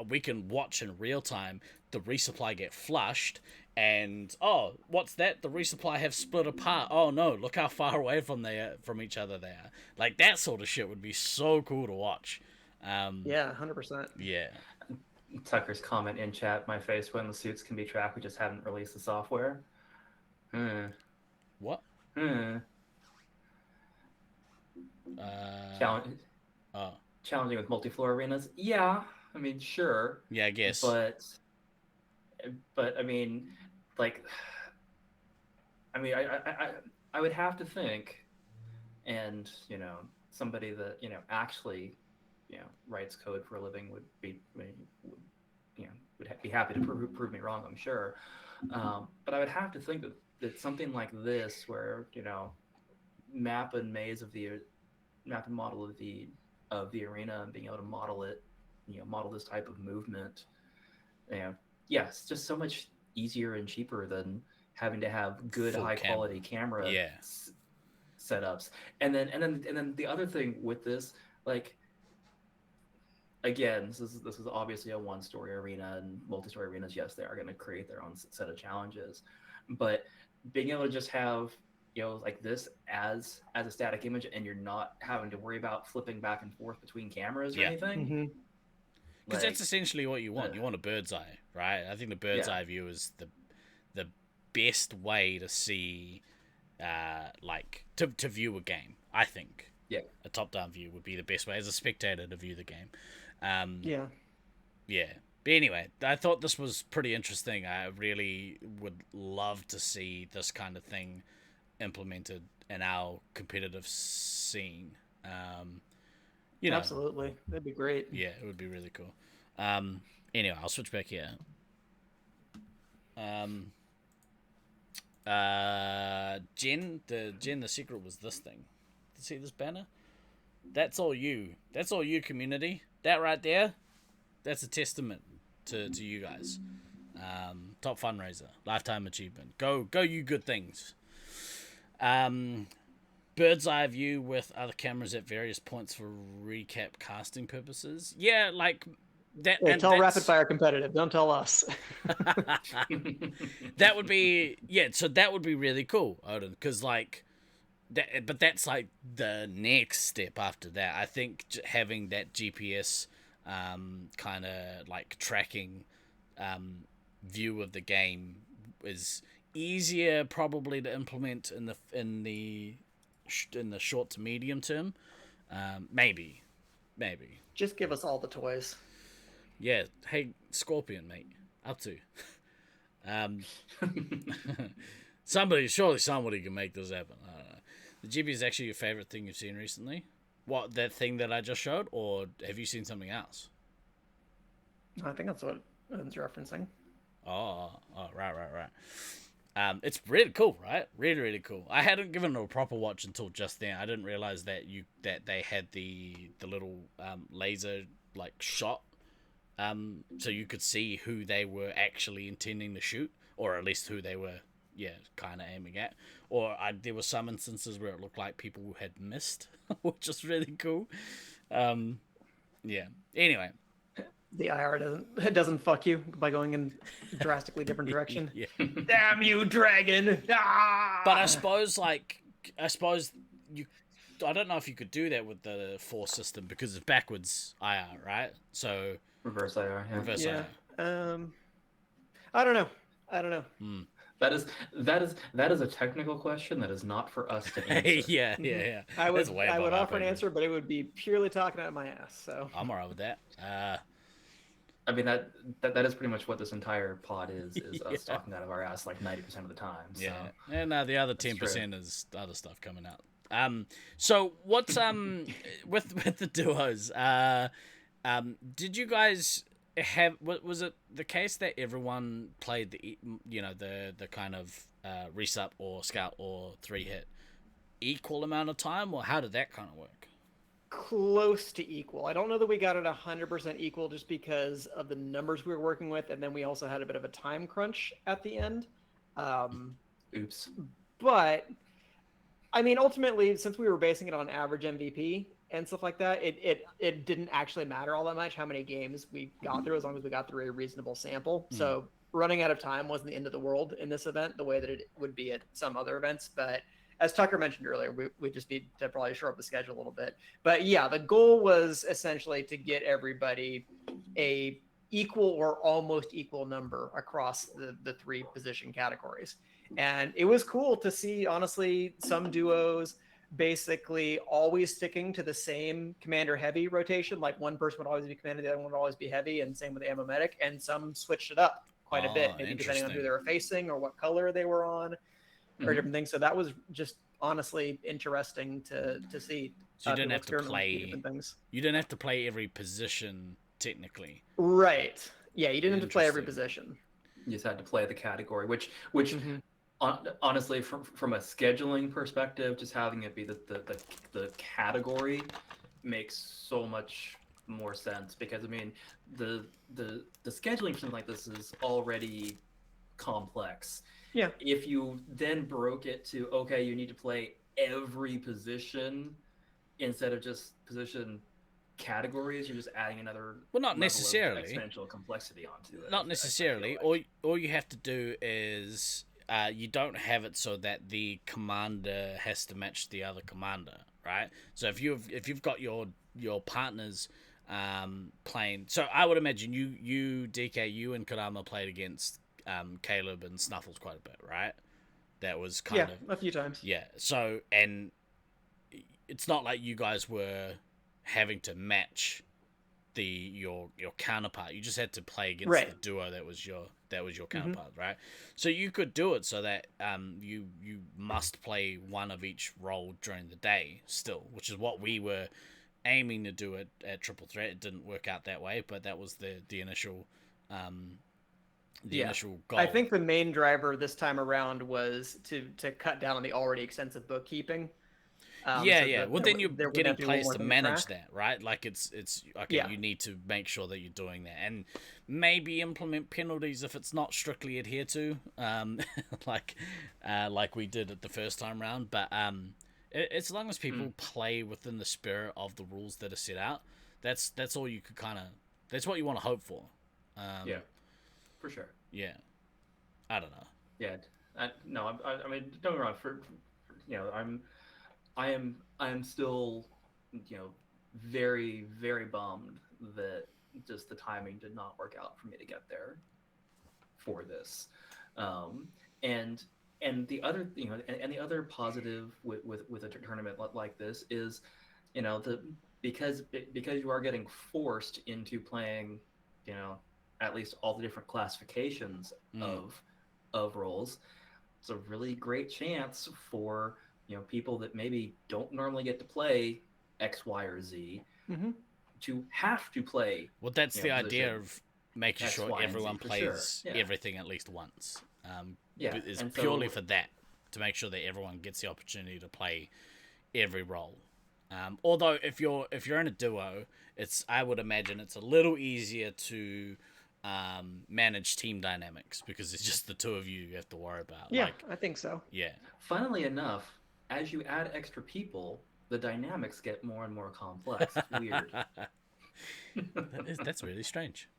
we can watch in real time the resupply get flushed, and what's that? The resupply have split apart. Oh no, look how far away from each other they are. Like, that sort of shit would be so cool to watch. Yeah, 100%. Yeah. Tucker's comment in chat: my face when the suits can be tracked, we just haven't released the software. What? Challenging with multi-floor arenas. Yeah, I mean, sure. Yeah, I guess. But I mean, like, I would have to think, and somebody that actually writes code for a living would be be happy to prove me wrong, I'm sure. But I would have to think that something like this, where map and model of the arena and being able to model it, model this type of movement, it's just so much easier and cheaper than having to have good high quality camera setups. And then the other thing with this, like, again, this is obviously a one-story arena, and multi-story arenas, yes, they are going to create their own set of challenges, but being able to just have like this as a static image, and you're not having to worry about flipping back and forth between cameras or anything, because that's essentially what you want. You want a bird's eye, right? I think the bird's eye view is the best way to see, like to view a game. I think a top-down view would be the best way as a spectator to view the game. But anyway, I thought this was pretty interesting. I really would love to see this kind of thing implemented in our competitive scene. Absolutely, that'd be great. Yeah, it would be really cool. Anyway, I'll switch back here. Jen, the secret was this thing. See this banner? That's all you. That's all you, community. That right there, that's a testament to you guys. Top fundraiser, lifetime achievement. Go you good things. Bird's eye view with other cameras at various points for recap casting purposes. Yeah, like that. Hey, tell Rapid Fire competitive. Don't tell us. That would be So that would be really cool, Odin, because like. But that's like the next step after that. I think having that GPS kind of like tracking view of the game is easier probably to implement in the short to medium term. Maybe. Just give us all the toys. Yeah. Hey, Scorpion, mate. Up to. Somebody can make this happen. I don't know. The GB is actually your favorite thing you've seen recently? What, that thing that I just showed, or have you seen something else? I think that's what Owen's referencing. Oh, right. It's really cool, right? Really, really cool. I hadn't given it a proper watch until just then. I didn't realize that they had the little laser like shot, so you could see who they were actually intending to shoot, or at least who they were. Kind of aiming at. Or there were some instances where it looked like people had missed, which is really cool. Anyway. The IR doesn't fuck you by going in a drastically different direction. Damn you, dragon! Ah! But I suppose you... I don't know if you could do that with the Force system, because it's backwards IR, right? So... Reverse IR, yeah. Reverse IR. I don't know. That is a technical question that is not for us to answer. Yeah. I would offer an answer, but it would be purely talking out of my ass. So I'm alright with that. I mean that is pretty much what this entire pod is us talking out of our ass like 90% of the time. So. Yeah, and the other 10% is other stuff coming out. So what's with the duos? Did you guys was it the case that everyone played the kind of resup or scout or 3-hit equal amount of time, or how did that kind of work? Close to equal. I don't know that we got it 100% equal, just because of the numbers we were working with, and then we also had a bit of a time crunch at the end. Oops. But I mean, ultimately, since we were basing it on average MVP and stuff like that, it didn't actually matter all that much how many games we got through, as long as we got through a reasonable sample. So running out of time wasn't the end of the world in this event, the way that it would be at some other events. But as Tucker mentioned earlier, we just need to probably shore up the schedule a little bit. But yeah, the goal was essentially to get everybody a equal or almost equal number across the 3 position categories. And it was cool to see, honestly, some duos basically always sticking to the same commander heavy rotation. Like one person would always be commander, the other one would always be heavy, and same with the ammo medic. And some switched it up quite a bit, maybe depending on who they were facing or what color they were on or different things. So that was just honestly interesting to see. So you didn't people have to experiment with a few play. different things. You didn't have to play every position technically. Right. Yeah, you didn't have to play every Interesting. position. You just had to play the category, which Mhm. honestly, from a scheduling perspective, just having it be the category makes so much more sense, because I mean the scheduling for something like this is already complex. Yeah. If you then broke it to, okay, you need to play every position instead of just position categories, you're just adding another Well, not level of necessarily. exponential complexity onto it. Not I feel necessarily. like. All you have to do is you don't have it so that the commander has to match the other commander, right? So if you've got your partners playing, so I would imagine you DK, you and Kodama played against Caleb and Snuffles quite a bit, right? That was kind Yeah, of a few times. yeah. So and it's not like you guys were having to match your counterpart. You just had to play against Right. the duo that was your counterpart, right? So you could do it so that you must play one of each role during the day still, which is what we were aiming to do at Triple Threat. It didn't work out that way, but that was the initial initial goal. I think the main driver this time around was to cut down on the already extensive bookkeeping. Yeah. Well, then you're there would getting have to be one players more to thing manage track. that, right? Like it's okay. Yeah. You need to make sure that you're doing that, and maybe implement penalties if it's not strictly adhered to, like we did at the first time round. But as long as people play within the spirit of the rules that are set out, that's all you could kind of. That's what you want to hope for. Yeah, for sure. Yeah. I don't know. Yeah, no, I mean, don't get me wrong. I am still, very, very bummed that just the timing did not work out for me to get there for this. And the other, and the other positive with a tournament like this is, because you are getting forced into playing, at least all the different classifications of roles. It's a really great chance for people that maybe don't normally get to play X, Y, or Z to have to play. Well, that's the idea position of making X, sure Y, and everyone Z for plays sure. Yeah. everything at least once. Yeah, It's and purely so- for that, to make sure that everyone gets the opportunity to play every role. Although if you're in a duo, I would imagine it's a little easier to manage team dynamics because it's just the two of you have to worry about. Yeah, I think so. Yeah. Funnily enough, as you add extra people, the dynamics get more and more complex. It's weird. That's really strange.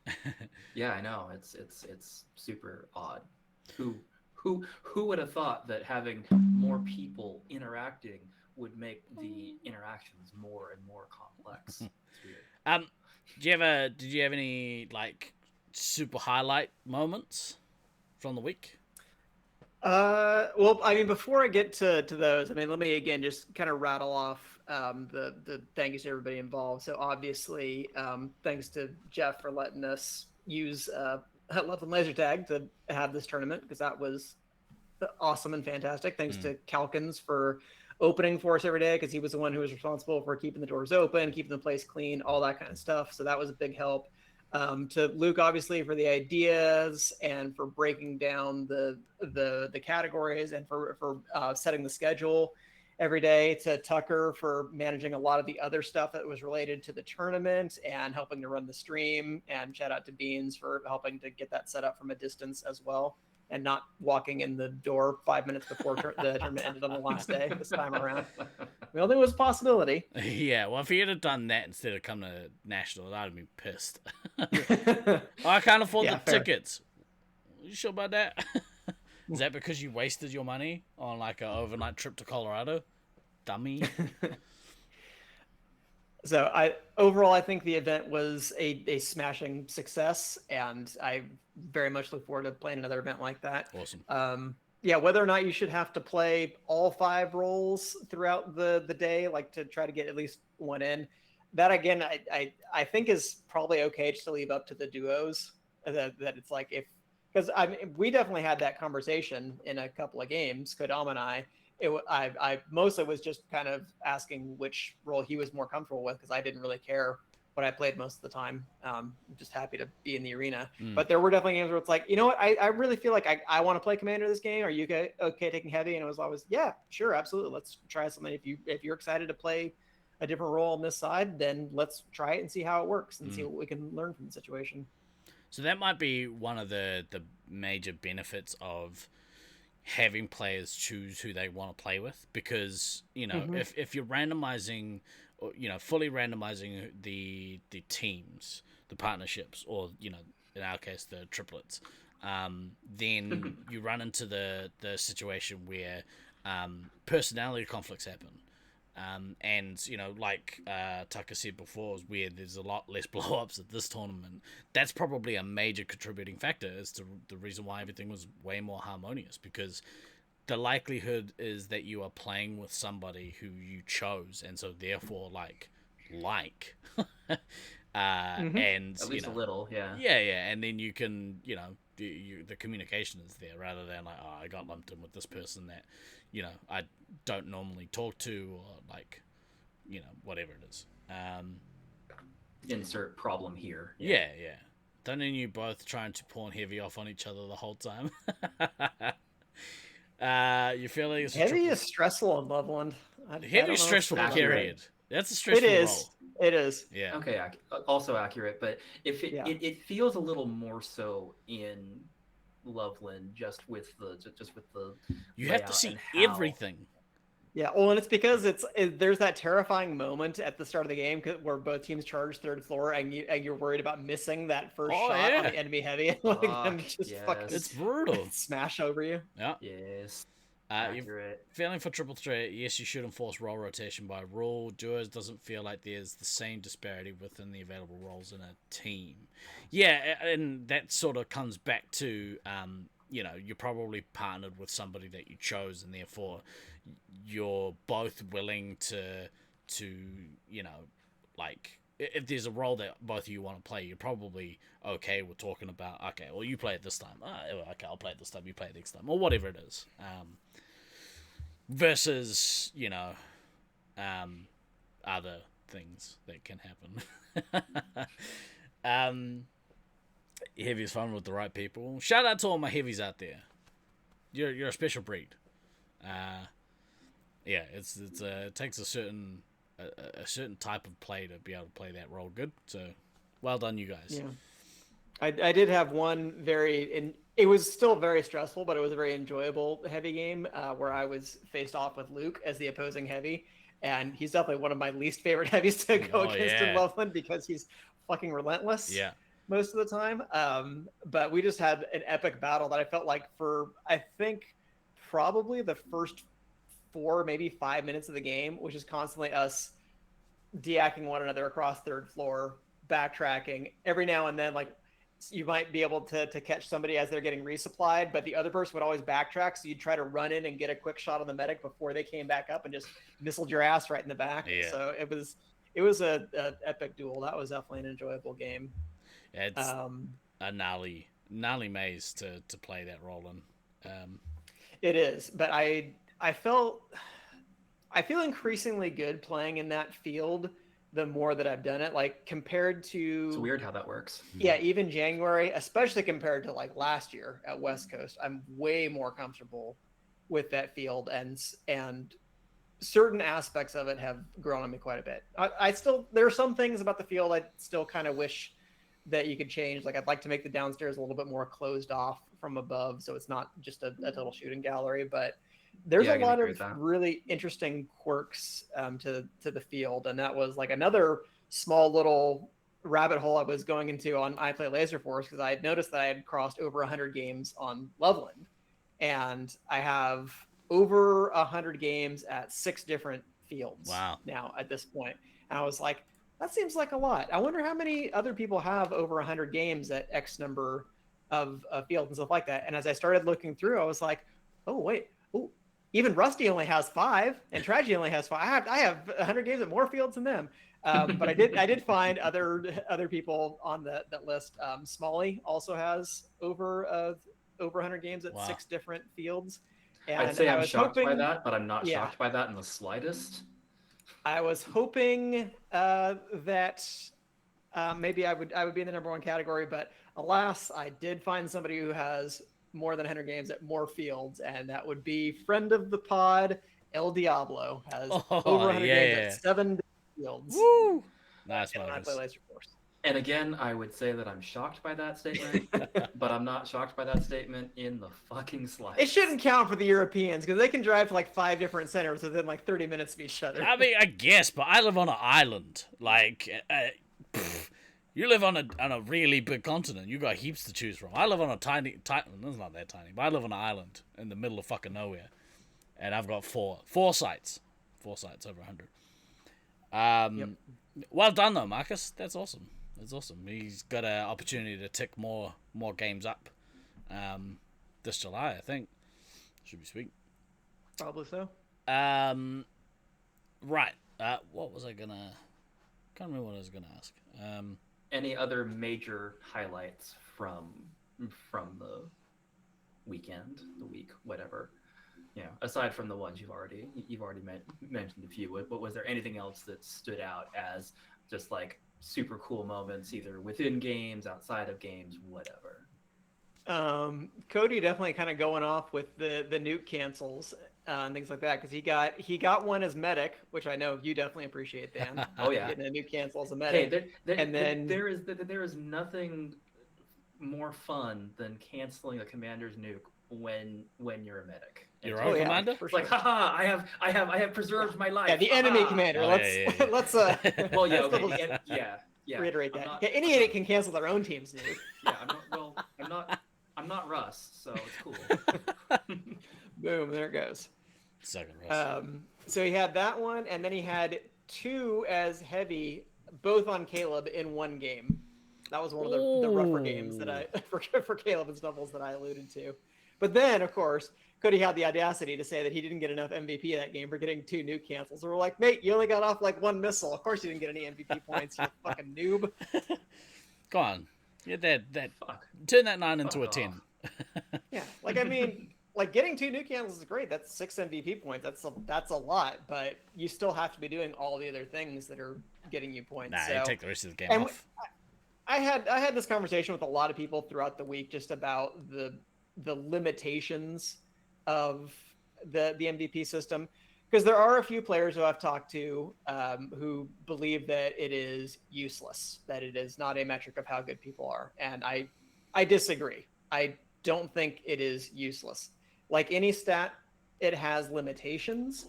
Yeah, I know. It's super odd. Who would have thought that having more people interacting would make the interactions more and more complex? It's weird. Did you have any like super highlight moments from the week? Well, I mean, before I get to those, I mean, let me again just kind of rattle off the thank yous to everybody involved. So obviously, thanks to Jeff for letting us use Loveland Laser Tag to have this tournament, because that was awesome and fantastic. Thanks to Calkins for opening for us every day, because he was the one who was responsible for keeping the doors open, keeping the place clean, all that kind of stuff. So that was a big help. To Luke, obviously, for the ideas and for breaking down the categories and for setting the schedule every day. To Tucker for managing a lot of the other stuff that was related to the tournament and helping to run the stream. And shout out to Beans for helping to get that set up from a distance as well, and not walking in the door 5 minutes before the tournament ended on the last day this time around. We all knew it was a possibility. Yeah, well, if he had done that instead of coming to National, I'd have been pissed. I can't afford the tickets. You sure about that? Is that because you wasted your money on like an overnight trip to Colorado? Dummy. So overall, I think the event was a smashing success, and I very much look forward to playing another event like that. Awesome. Yeah, whether or not you should have to play all 5 roles throughout the day, like to try to get at least one in, that again, I think is probably okay just to leave up to the duos. That it's like, because I mean, we definitely had that conversation in a couple of games, Kodama and I, I mostly was just kind of asking which role he was more comfortable with, because I didn't really care what I played most of the time. I'm just happy to be in the arena. But there were definitely games where it's like, you know what, I really feel like I want to play commander this game. Are you okay taking heavy? And it was always, yeah, sure, absolutely. Let's try something. If you're excited to play a different role on this side, then let's try it and see how it works and see what we can learn from the situation. So that might be one of the major benefits of having players choose who they want to play with, because if you're randomizing, or fully randomizing the teams, the partnerships, or in our case the triplets, then you run into the situation where personality conflicts happen. And like Tucker said before, is where there's a lot less blow-ups at this tournament. That's probably a major contributing factor as to the reason why everything was way more harmonious, because the likelihood is that you are playing with somebody who you chose, and so therefore and At least a little, yeah. Yeah, and then you can the communication is there, rather than like, oh, I got lumped in with this person that I don't normally talk to, or whatever it is. Insert problem here. Yeah. Don't you both trying to pawn heavy off on each other the whole time? You feeling heavy is stressful in Loveland. Heavy is stressful, period. That's a stressful role. It is. Yeah. Okay. Also accurate, but if it feels a little more so in Loveland, just with the you have to see everything. Yeah, well, and it's because there's that terrifying moment at the start of the game where both teams charge third floor, and you're worried about missing that first shot on the enemy heavy, and them just fucking it's brutal, smash over you. Yeah. Yes. You're feeling for triple threat. Yes, you should enforce role rotation by rule. Duos doesn't feel like there's the same disparity within the available roles in a team. Yeah, and that sort of comes back to you're probably partnered with somebody that you chose, and therefore you're both willing to if there's a role that both of you want to play, you're probably okay with talking about, okay, well, you play it this time. Okay, I'll play it this time. You play it next time, or whatever it is. Versus, other things that can happen. Heavy is fun with the right people. Shout out to all my heavies out there. You're a special breed. It takes a certain type of play to be able to play that role good. So, well done, you guys. Yeah, I did have one it was still very stressful, but it was a very enjoyable heavy game where I was faced off with Luke as the opposing heavy, and he's definitely one of my least favorite heavies to go against in Loveland, because he's fucking relentless. Yeah. Most of the time. But we just had an epic battle that I felt like for, I think, probably the first 4, maybe 5 minutes of the game, which is constantly us deacking one another across third floor, backtracking. Every now and then, you might be able to catch somebody as they're getting resupplied, but the other person would always backtrack, so you'd try to run in and get a quick shot on the medic before they came back up and just missiled your ass right in the back. Yeah. So it was a epic duel. That was definitely an enjoyable game. Yeah, it's a gnarly maze to play that role in. It is, but I feel increasingly good playing in that field the more that I've done it, compared to... It's weird how that works. Yeah, even January, especially compared to last year at West Coast, I'm way more comfortable with that field, and certain aspects of it have grown on me quite a bit. There are some things about the field I still kind of wish that you could change. I'd like to make the downstairs a little bit more closed off from above, so it's not just a total shooting gallery, but there's a lot of really interesting quirks to the field, and that was another small little rabbit hole I was going into on I Play Laserforce, because I had noticed that I had crossed over 100 games on Loveland, and I have over 100 games at 6 different fields. Wow. Now at this point, and I was like, that seems like a lot. I wonder how many other people have over 100 games at X number of fields and stuff like that. And as I started looking through, I was like, oh wait, even Rusty only has 5, and Tragedy only has 5. I have 100 games at more fields than them. But I did find other people on that list. Smalley also has over 100 games at 6 different fields, And I'd say I I'm was shocked by hoping, that, but I'm not yeah. shocked by that in the slightest. I was hoping that maybe I would be in the #1 category, but alas, I did find somebody who has more than 100 games at more fields, and that would be friend of the pod, El Diablo, has Oh, over 100 games yeah. at 7 fields. Woo! Nice, And I Marcus. play Laserforce. And again, I would say that I'm shocked by that statement, but I'm not shocked by that statement in the fucking slightest. It shouldn't count for the Europeans because they can drive to like 5 different centers within like 30 minutes of each other. I mean, I guess, but I live on an island. Like, you live on a really big continent. You got heaps to choose from. I live on a tiny. It's not that tiny, but I live on an island in the middle of fucking nowhere, and I've got four sites, over 100. Yep. Well done though, Marcus. That's awesome. That's awesome. He's got an opportunity to tick more games up this July, I think. Should be sweet. Probably so. Right. What was I gonna? Can't remember what I was gonna ask. Any other major highlights from the weekend, the week, whatever? You know, aside from the ones you've already mentioned a few. But was there anything else that stood out as just like super cool moments, either within games, outside of games, whatever? Cody definitely kind of going off with the nuke cancels and things like that, because he got one as medic, which I know you definitely appreciate, Dan. Oh yeah, getting a nuke cancel as a medic. Hey, there is nothing more fun than canceling a commander's nuke when you're a medic. Your own commander? It's like, haha, I have preserved my life. Yeah, the enemy commander. Oh, let's Well, yeah, okay, yeah. reiterate that. Not, Okay, any idiot can cancel their own team's nuke. Yeah, I'm not Russ, so it's cool. Boom, there it goes. Second Russ. So he had that one, and then he had 2 as heavy, both on Caleb in one game. That was one of the rougher games that I for Caleb and Snuffles that I alluded to. But then, of course, Cody had the audacity to say that he didn't get enough MVP that game for getting 2 nuke cancels. So we're like, mate, you only got off like 1 missile. Of course you didn't get any MVP points, you fucking noob. Go on. Yeah, that Fuck. turn that 9 into a Fuck 10. Yeah, like I mean, like getting 2 nuke cancels is great. That's 6 MVP points. That's a lot, but you still have to be doing all the other things that are getting you points. Nah, so, you take the rest of the game and off. I had this conversation with a lot of people throughout the week just about the limitations of the MVP system, because there are a few players who I've talked to who believe that it is useless, that it is not a metric of how good people are, and I disagree. I don't think it is useless. Like any stat, it has limitations,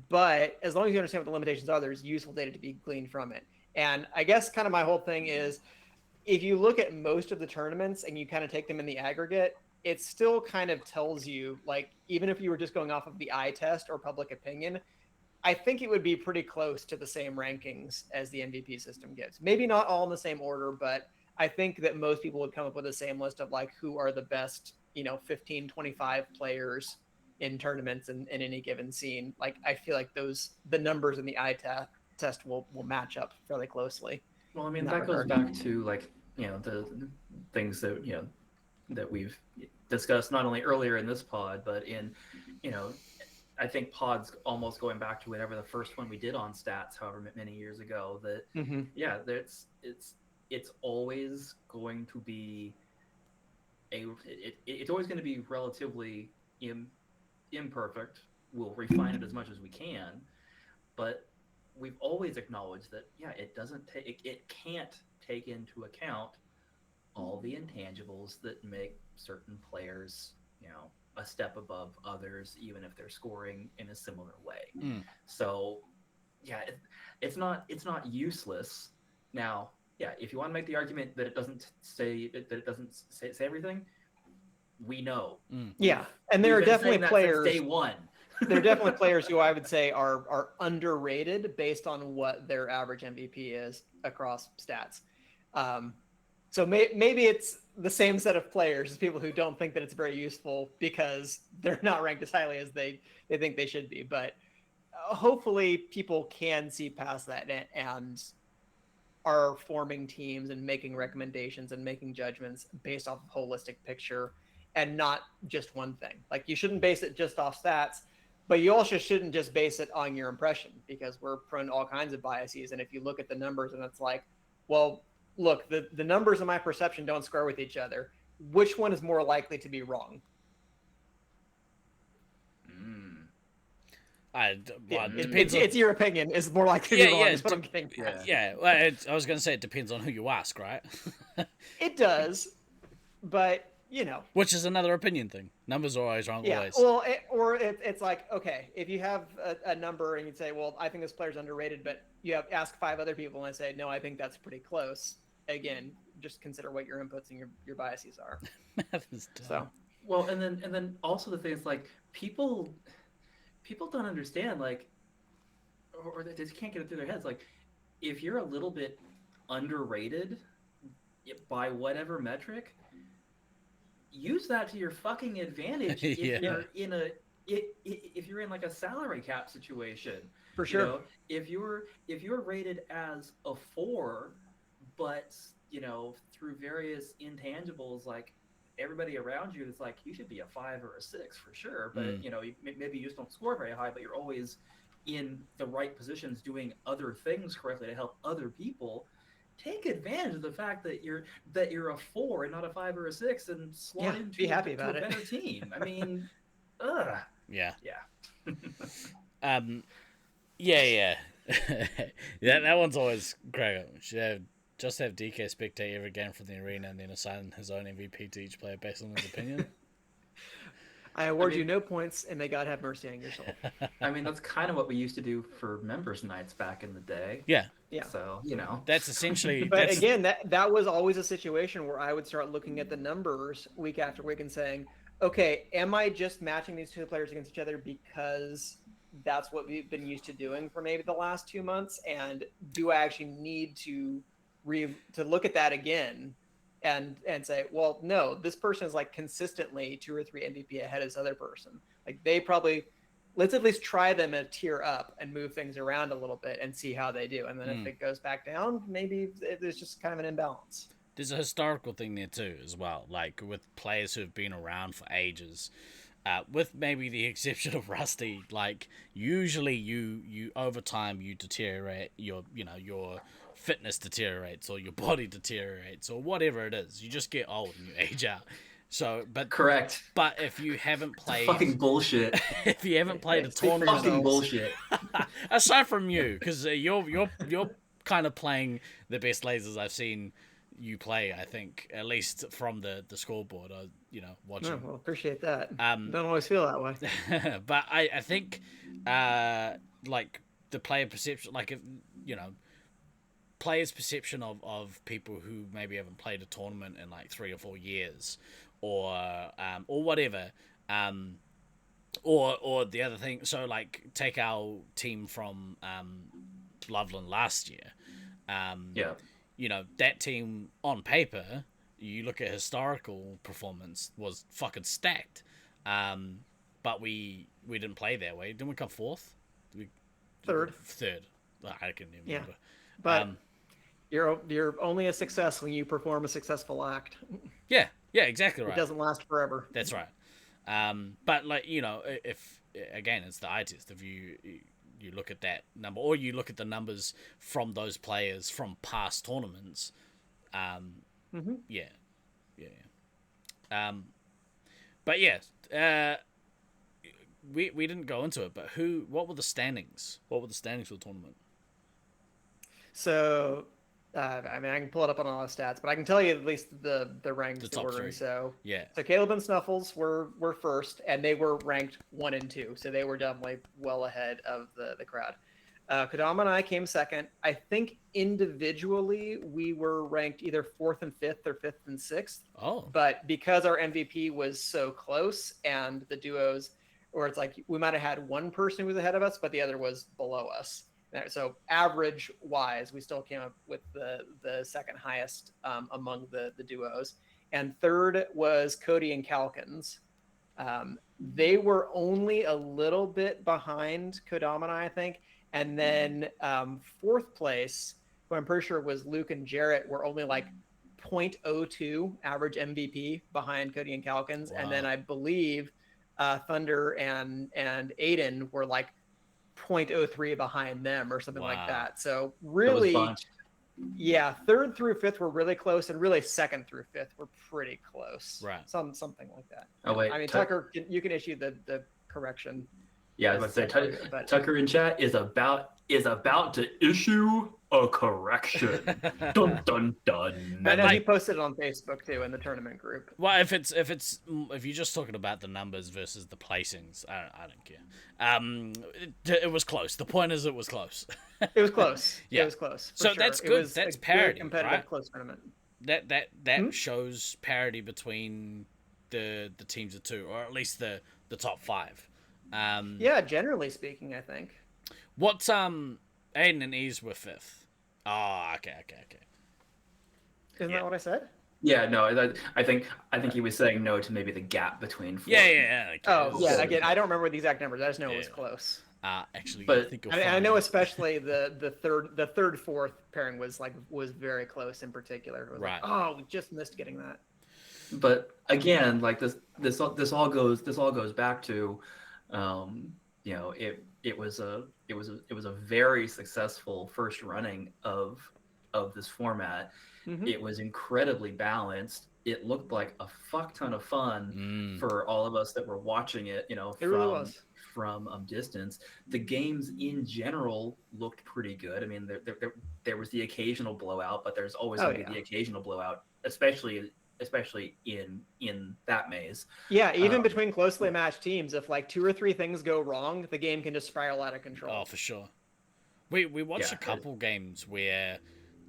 but as long as you understand what the limitations are, there's useful data to be gleaned from it. And I guess kind of my whole thing is, if you look at most of the tournaments and you kind of take them in the aggregate, it still kind of tells you, like, even if you were just going off of the eye test or public opinion, I think it would be pretty close to the same rankings as the MVP system gives. Maybe not all in the same order, but I think that most people would come up with the same list of like who are the best, 15, 25 players in tournaments in any given scene. Like, I feel like the numbers in the eye test will match up fairly closely. Well, I mean, that goes back to like, the things that, that we've discussed not only earlier in this pod, but in, I think pods almost going back to whatever the first one we did on stats, however many years ago, that, yeah, it's always going to be it's always going to be relatively imperfect. We'll refine it as much as we can, but we've always acknowledged that, yeah, it can't take into account all the intangibles that make certain players, a step above others, even if they're scoring in a similar way. So, yeah, it's not useless. Now, yeah, if you want to make the argument that it doesn't say everything, we know. Yeah, and there are definitely players. Day one. There are definitely players who I would say are underrated based on what their average MVP is across stats. So maybe it's the same set of players as people who don't think that it's very useful because they're not ranked as highly as they think they should be. But hopefully people can see past that and are forming teams and making recommendations and making judgments based off of holistic picture and not just one thing. Like you shouldn't base it just off stats, but you also shouldn't just base it on your impression, because we're prone to all kinds of biases. And if you look at the numbers and it's like, well, look, the numbers and my perception don't square with each other, which one is more likely to be wrong? Depends it's your opinion is more likely to be wrong, is what I'm getting at. Yeah, well, I was going to say it depends on who you ask, right? It does, but which is another opinion thing. Numbers are always wrong. Yeah, Always. well, it's like, okay, if you have a number and you say, well, I think this player's underrated, but you ask 5 other people and they say, no, I think that's pretty close. Again, just consider what your inputs and your biases are. Math is dumb. So, well, and then also the thing is, like, people don't understand, like, or they just can't get it through their heads. Like, if you're a little bit underrated by whatever metric, use that to your fucking advantage if you're in if you're in like a salary cap situation. For sure. If you're rated as a 4, but through various intangibles, like everybody around you is like, you should be a 5 or a 6 for sure, but maybe you just don't score very high, but you're always in the right positions doing other things correctly to help other people. Take advantage of the fact that you're a 4 and not a 5 or a 6, and slot into be happy to about a it. better team. I mean, Yeah. Yeah. That one's always great. Just have DK spectate every game from the arena and then assign his own MVP to each player based on his opinion. I award you no points, and may God have mercy on your soul. I mean, that's kind of what we used to do for members' nights back in the day. Yeah. So, That's essentially... But again, that was always a situation where I would start looking at the numbers week after week and saying, okay, am I just matching these 2 players against each other because that's what we've been used to doing for maybe the last 2 months? And do I actually need to look at that again and say, well, no, this person is like consistently 2 or 3 MVP ahead of this other person. Like they probably, let's at least try them a tier up and move things around a little bit and see how they do. And then if it goes back down, maybe there's just kind of an imbalance. There's a historical thing there too as well, like with players who have been around for ages. With maybe the exception of Rusty, like usually you over time you deteriorate, your fitness deteriorates or your body deteriorates or whatever it is. You just get old and you age out. So, but correct. But if you haven't played, fucking bullshit. If you haven't played a tournament, fucking bullshit. Aside from you, because you're kind of playing the best lasers I've seen you play. I think at least from the scoreboard. Watching. Oh, well, appreciate that. Don't always feel that way. But I think like the player perception, like if players' perception of people who maybe haven't played a tournament in like 3 or 4 years, or whatever, or the other thing. So like take our team from Loveland last year. That team on paper, you look at historical performance, was fucking stacked. But we didn't play that way. Didn't we come 4th? Third. I can't even remember. But you're only a success when you perform a successful act. Yeah, exactly right. It doesn't last forever. That's right. But like if again, it's the eye test. If you look at that number, or you look at the numbers from those players from past tournaments, but yeah, we didn't go into it. But what were the standings? What were the standings for the tournament? So, I can pull it up on all the stats, but I can tell you at least the ranked ordering. 3. So yeah. So Caleb and Snuffles were first, and they were ranked 1 and 2. So they were definitely well ahead of the crowd. Kodama and I came second. I think individually we were ranked either 4th and 5th or 5th and 6th. Oh. But because our MVP was so close, and the duos, or it's like we might have had one person who was ahead of us, but the other was below us. So average wise, we still came up with the second highest among the duos. And third was Cody and Calkins. They were only a little bit behind Kodama and I think. And then 4th place, who I'm pretty sure was Luke and Jarrett, were only like .02 average MVP behind Cody and Calkins, and then Wow. I believe Thunder and Aiden were like .03 behind them or something like Wow. that. So It was really, bunched. yeah, third through fifth were really close, and really second through fifth were pretty close. Right. Something like that. Oh wait, I mean, Tucker, you can issue the correction. Yeah, I was about to say But Tucker in chat is about to issue a correction. Dun dun dun. I know he like- posted it on Facebook too in the tournament group. Well, if you're just talking about the numbers versus the placings, I don't care. It was close. The point is, it was close. It was close. Yeah. It was close. for So sure. that's It good. was That's a good parity, competitive, right? close tournament. That shows parity between the teams of two, or at least the top five. Yeah, generally speaking, I think. What's Aiden and Ease were fifth. Oh, okay. Isn't Yeah. that what I said? Yeah, no, I think he was saying no to maybe the gap between. Four. Yeah. Okay. Oh, yeah. Cool. Again, I don't remember the exact numbers. I just know it was Yeah. close. Actually, But- I think you'll I find know it. especially the third fourth pairing was very close in particular. It was Right. like, oh, we just missed getting that. But again, like this all goes back to, you know, it was a very successful first running of this format. Mhm. It was incredibly balanced. It looked like a fuck ton of fun for all of us that were watching it. You know, It really was. from distance. The games in general looked pretty good. I mean, there was the occasional blowout, but there's always going to be the occasional blowout, especially in that maze. Yeah, even between closely matched teams, if like 2 or 3 things go wrong, the game can just spiral out of control. Oh, for sure. We watched Yeah. a couple games where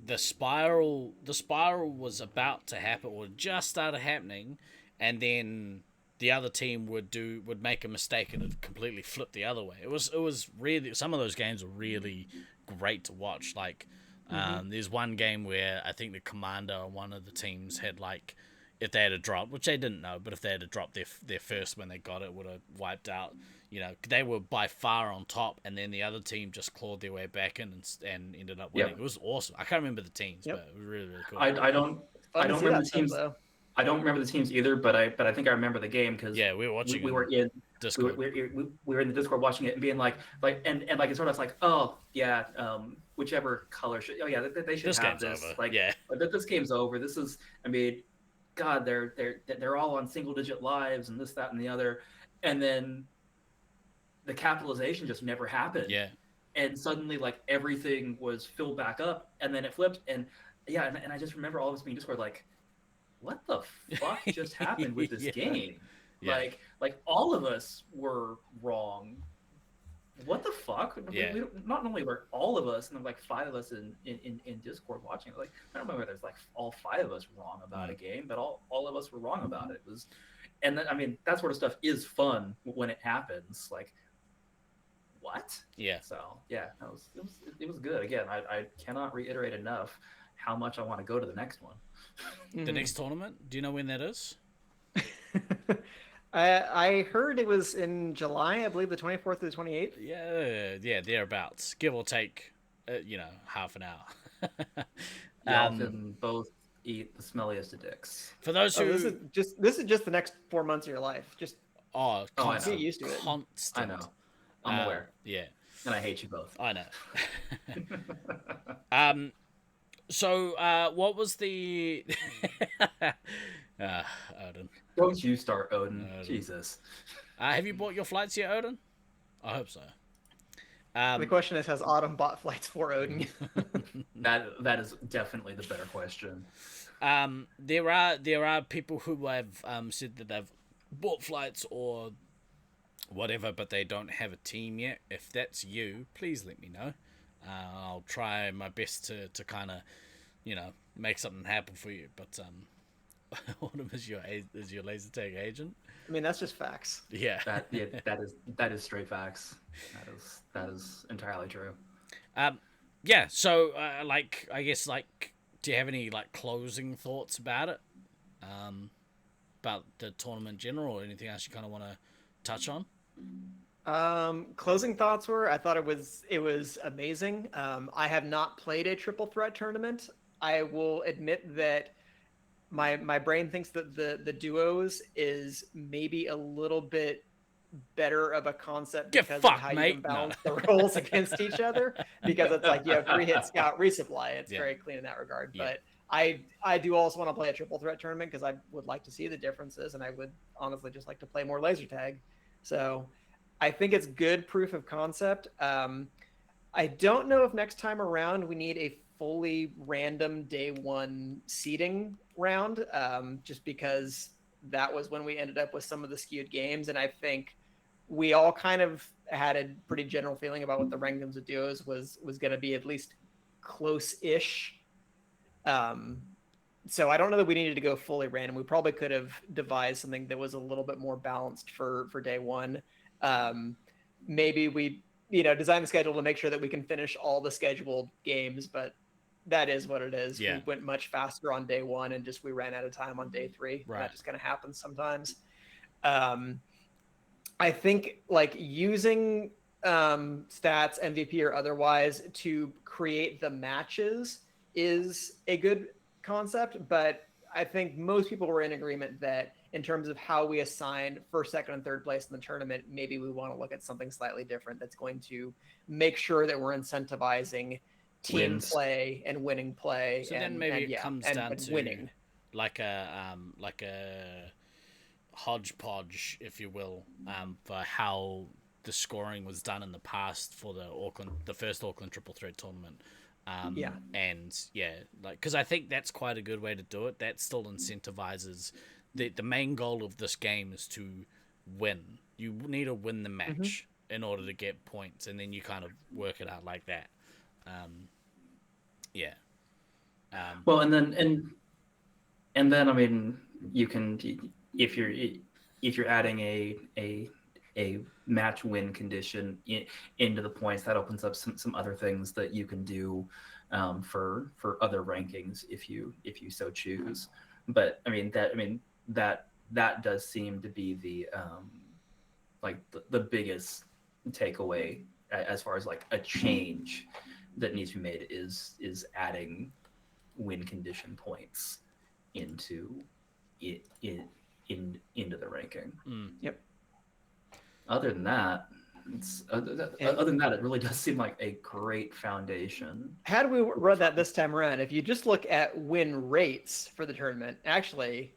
the spiral was about to happen or just started happening, and then the other team would make a mistake and it completely flipped the other way. It was really, some of those games were really great to watch. Like there's one game where I think the commander on one of the teams had, like, if they had a drop, which they didn't know, but if they had a drop their first when they got it, would have wiped out. You know, they were by far on top, and then the other team just clawed their way back in and ended up winning. Yep. It was awesome. I can't remember the teams, but it was really, really cool. I don't Fun to see remember that the stuff, teams. though. I don't remember the teams either, but I think I remember the game because Yeah, we were watching. we were in Discord. we were in the Discord watching it and being like and like it's sort of like, oh yeah, whichever color should, oh yeah, they should This have game's this. over. Like, Yeah. this game's over. This is, I mean, God, they're all on single digit lives and this, that, and the other, and then the capitalization just never happened. Yeah. And suddenly, like, everything was filled back up, and then it flipped, and yeah, and I just remember all of us being Discord like, what the fuck just happened with this Yeah. game? Yeah. Like all of us were wrong. What the fuck? Yeah. We not only were all of us, and like 5 of us in Discord watching it, like, I don't remember there's like all 5 of us wrong about a game, but all of us were wrong about it. It was, and then, I mean, that sort of stuff is fun when it happens. Like, what? Yeah. So yeah, it was good. Again, I cannot reiterate enough how much I want to go to the next one. The next tournament, do you know when that is? I heard it was in July, I believe the 24th to the 28th. Yeah, thereabouts, give or take, half an hour. Y'all can both eat the smelliest of dicks. For those who, This is just the next 4 months of your life. Just I know. constant, Get used to it. constant. I know. I'm aware, Yeah, and I hate you both. I know. So, what was the? Odin. Don't you start, Odin. Odin. Jesus. Have you bought your flights yet, Odin? I hope so. the question is, has Autumn bought flights for Odin? That is definitely the better question. There are people who have said that they've bought flights or whatever, but they don't have a team yet. If that's you, please let me know. I'll try my best to kind of, make something happen for you. But Autumn is your laser tag agent. I mean, that's just facts. Yeah. That is straight facts. That is entirely true. Yeah. So, I guess, do you have any closing thoughts about it? About the tournament in general, or anything else you kind of want to touch on? Closing thoughts were, I thought it was amazing. I have not played a triple threat tournament. I will admit that my brain thinks that the duos is maybe a little bit better of a concept Get because of fucked, how you mate. can No. balance the roles against each other, because it's like you have 3-hit scout resupply. It's Yeah. very clean in that regard. Yeah. But I do also want to play a triple threat tournament because I would like to see the differences, and I would honestly just like to play more laser tag. So I think it's good proof of concept. I don't know if next time around we need a fully random day one seeding round, just because that was when we ended up with some of the skewed games. And I think we all kind of had a pretty general feeling about what the rankings of duos was going to be, at least close-ish. So I don't know that we needed to go fully random. We probably could have devised something that was a little bit more balanced for day one. Maybe we design the schedule to make sure that we can finish all the scheduled games, but that is what it is. Yeah. We went much faster on day one and we ran out of time on day three. Right. And that just kind of happens sometimes. I think like using stats, MVP or otherwise, to create the matches is a good concept, but I think most people were in agreement that in terms of how we assign first, second, and third place in the tournament, maybe we want to look at something slightly different that's going to make sure that we're incentivizing team Wins. play and winning play. So then maybe it comes down to winning. like a hodgepodge, if you will, for how the scoring was done in the past for the first Auckland Triple Threat tournament. And like, because I think that's quite a good way to do it. That still incentivizes the main goal of this game is to win. You need to win the match in order to get points, and then you kind of work it out like that. Well, and then I mean, you can, if you're adding a match win condition into the points, that opens up some other things that you can do for other rankings if you so choose. But I mean that does seem to be the like the biggest takeaway as far as like a change that needs to be made is adding win condition points into the ranking. Yep. Other than that, it really does seem like a great foundation. Had we run that this time around, if you just look at win rates for the tournament, actually,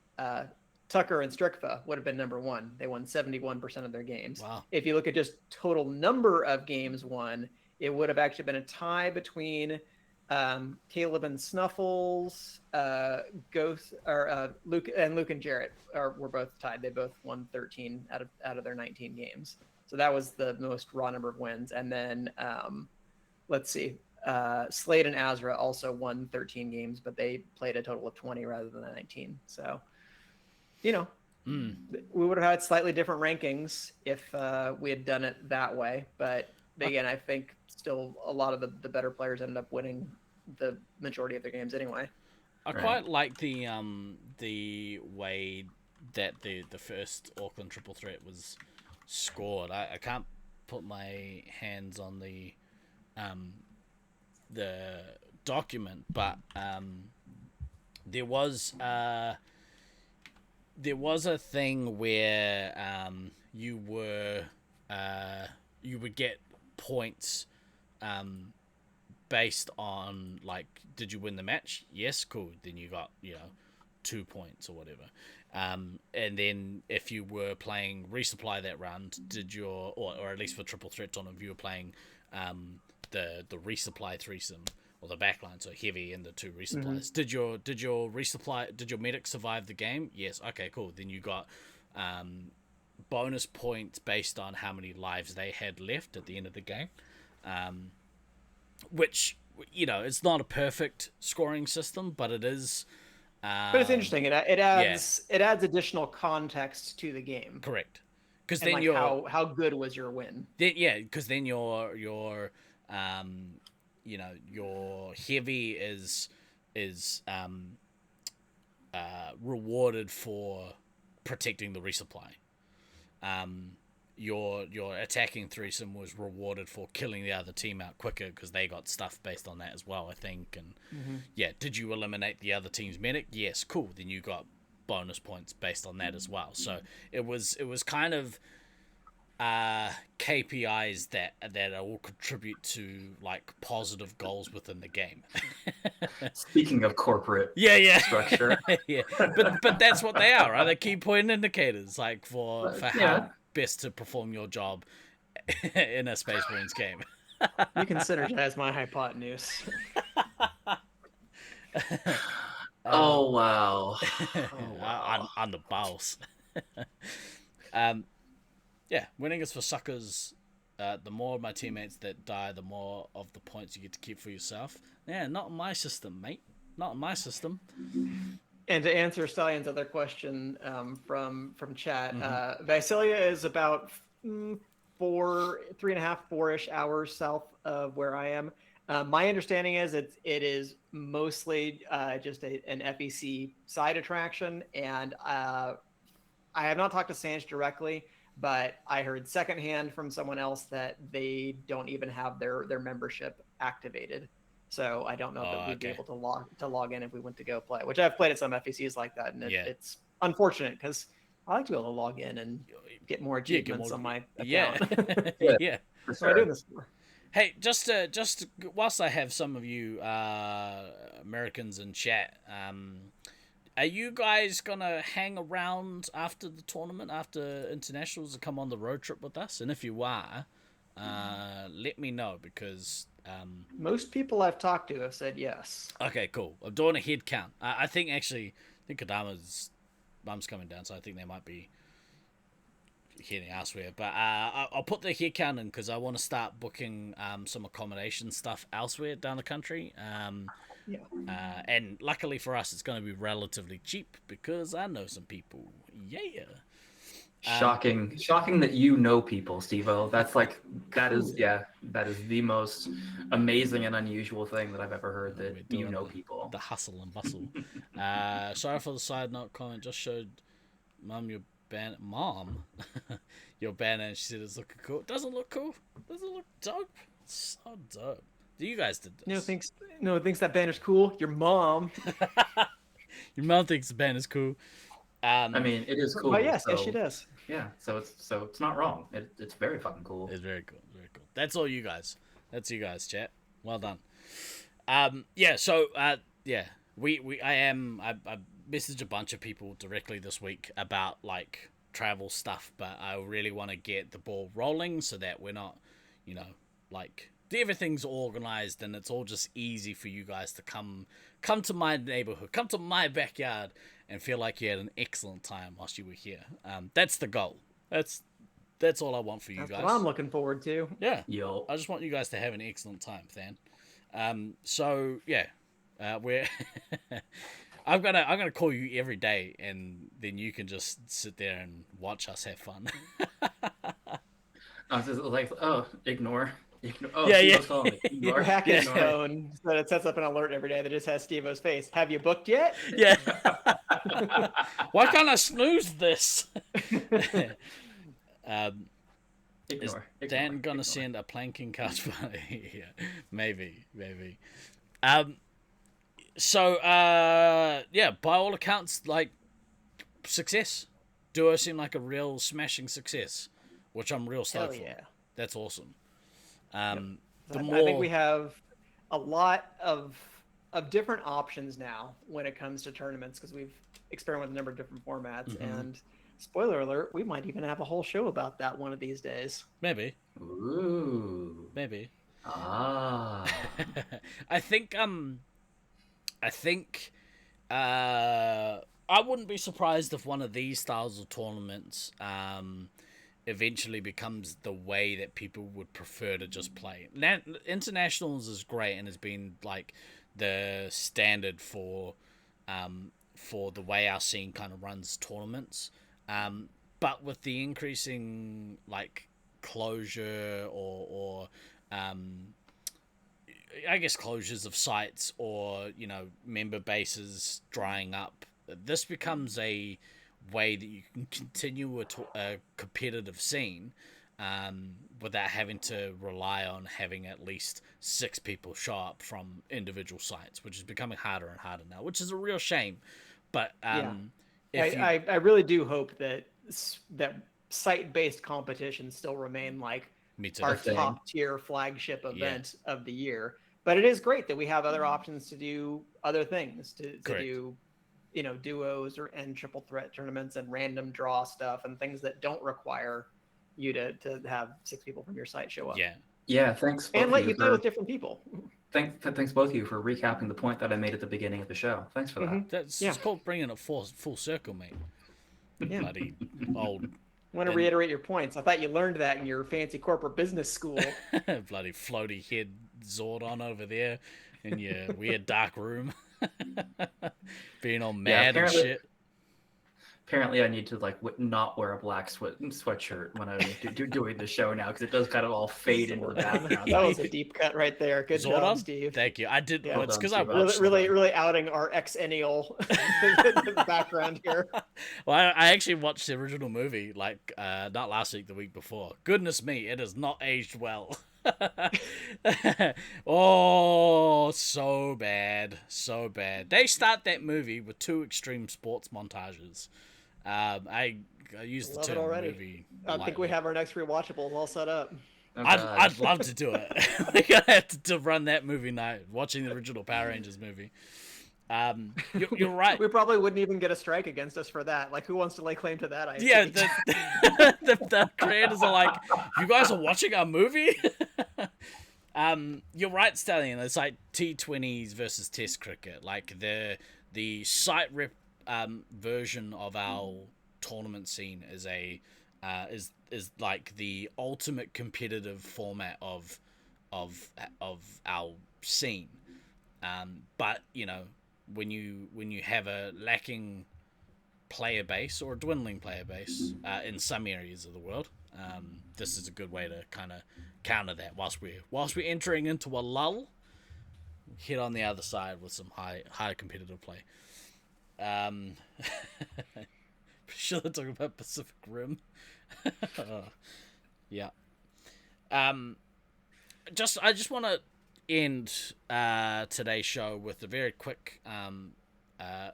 Tucker and Strickfa would have been number one. They won 71% of their games. Wow. If you look at just total number of games won, it would have actually been a tie between Caleb and Snuffles, Ghost, or Luke and Jarrett were both tied. They both won 13 out of their 19 games. So that was the most raw number of wins. And then let's see, Slade and Azra also won 13 games, but they played a total of 20 rather than 19. So, we would have had slightly different rankings if we had done it that way. But again, I think still a lot of the better players ended up winning the majority of their games anyway. I quite like the way that the first Auckland Triple Threat was scored. I can't put my hands on the document, but there was a thing where you would get points based on, like, did you win the match? Yes, cool. Then you got 2 points or whatever. And then if you were playing Resupply that round, or at least for Triple Threat tournament, if you were playing the Resupply threesome or the backline, so heavy and the 2 resupplies. Did your medic survive the game? Yes. Okay, cool. Then you got bonus points based on how many lives they had left at the end of the game. Which, it's not a perfect scoring system, but it is. But it's interesting. It adds additional context to the game. Correct. Because then like how good was your win? Because then your heavy is rewarded for protecting the resupply. your attacking threesome was rewarded for killing the other team out quicker because they got stuff based on that as well, I think. And yeah, did you eliminate the other team's medic? Yes, cool. Then you got bonus points based on that as well. So it was kind of KPIs that all contribute to like positive goals within the game. Speaking of corporate yeah structure, yeah, but that's what they are, right? They're key point indicators, like for how best to perform your job in a Space Marines game. You can synergize my hypotenuse. oh wow, I'm the boss. Yeah, winning is for suckers. The more of my teammates that die, the more of the points you get to keep for yourself. Yeah, not in my system, mate. Not in my system. And to answer Stallion's other question from chat, Visalia is about 3.5-4-ish hours south of where I am. My understanding is it is mostly just an FEC side attraction, and I have not talked to Sanj directly, but I heard secondhand from someone else that they don't even have their membership activated. So I don't know that we'd be able to log in if we went to go play, which I've played at some FECs like that, and it's unfortunate because I like to be able to log in and get more achievements on my account. Yeah. That's what I do this for. Hey, just whilst I have some of you Americans in chat, are you guys gonna hang around after the tournament, after internationals, and come on the road trip with us? And if you are, let me know, because most people I've talked to have said yes. Okay, cool. I'm doing a head count. I think Kodama's mum's coming down, so I think they might be heading elsewhere. But I'll put the head count in because I want to start booking some accommodation stuff elsewhere down the country. And luckily for us, it's going to be relatively cheap because I know some people. Yeah. Shocking that you know people, Steve-O. That is the most amazing and unusual thing that I've ever heard, that you know people. The hustle and bustle. Sorry for the side note comment. Just showed Mum your banner. Mom, your banner, and she said it's looking cool. Doesn't look cool. Doesn't look dope. It's so dope. You guys did this. Thinks that banner's cool. Your mom. Your mom thinks the banner's cool. I mean, it is cool. But yes, she does. Yeah, so it's not wrong. It's very fucking cool. It's very cool. Very cool. That's all you guys. That's you guys, chat. Well done. So I messaged a bunch of people directly this week about like travel stuff, but I really want to get the ball rolling so that we're not, like everything's organized and it's all just easy for you guys to come to my neighborhood, come to my backyard, and feel like you had an excellent time whilst you were here. That's the goal. That's all I want for you guys. That's what I'm looking forward to. Yeah. Yo. I just want you guys to have an excellent time, Than. We're I'm gonna call you every day, and then you can just sit there and watch us have fun. I was just like, ignore. Oh, yeah. You're hacking his phone so that it sets up an alert every day that just has Steve-O's face. Have you booked yet? Yeah. Why can't I snooze this? Is Dan gonna send a planking couch party? Yeah, maybe. By all accounts, like, success. Duo seemed like a real smashing success, which I'm real stoked for. That's awesome. I think we have a lot of different options now when it comes to tournaments, because we've experimented with a number of different formats, and spoiler alert, we might even have a whole show about that one of these days. Maybe. Ooh. Maybe. Ah. I think I wouldn't be surprised if one of these styles of tournaments eventually becomes the way that people would prefer to just play. Internationals is great and has been like the standard for the way our scene kind of runs tournaments. But with the increasing like closure or I guess closures of sites or member bases drying up, this becomes a way that you can continue a competitive scene without having to rely on having at least 6 people show up from individual sites, which is becoming harder and harder now, which is a real shame. But I really do hope that site-based competitions still remain like our top tier flagship event of the year. But it is great that we have other options to do other things, to do, you know, duos and triple threat tournaments and random draw stuff and things that don't require you to have 6 people from your site show up. Yeah, thanks. And let you play with different people. Thanks both of you for recapping the point that I made at the beginning of the show. Thanks for that. It's called bringing it full circle, mate. Bloody old. I want to reiterate your points. I thought you learned that in your fancy corporate business school. Bloody floaty head Zordon over there in your weird dark room. Being all mad and shit. Apparently, I need to like not wear a black sweatshirt when I'm doing the show now, because it does kind of all fade into the background. That was a deep cut right there. Good Zordon? job, Steve. Thank you. I did. Yeah, it's because I watched really outing our exennial background here. Well, I actually watched the original movie like not last week, the week before. Goodness me, it has not aged well. Oh, so bad. They start that movie with 2 extreme sports montages. I used the term movie. I think we have our next rewatchables all set up. I'd love to do it. We're gonna have to run that movie night, watching the original Power Rangers movie. You're right. We probably wouldn't even get a strike against us for that. Like, who wants to lay claim to that? Yeah, the creators are like, you guys are watching our movie? You're right, Stallion. It's like T20s versus Test cricket. Like the site rep version of our tournament scene is is like the ultimate competitive format of our scene. But you know, when you have a lacking player base or a dwindling player base in some areas of the world, this is a good way to kind of counter that whilst we're entering into a lull. Hit on the other side with some high competitive play. Sure, they're talking about Pacific Rim. Yeah. I just want to end today's show with a very quick I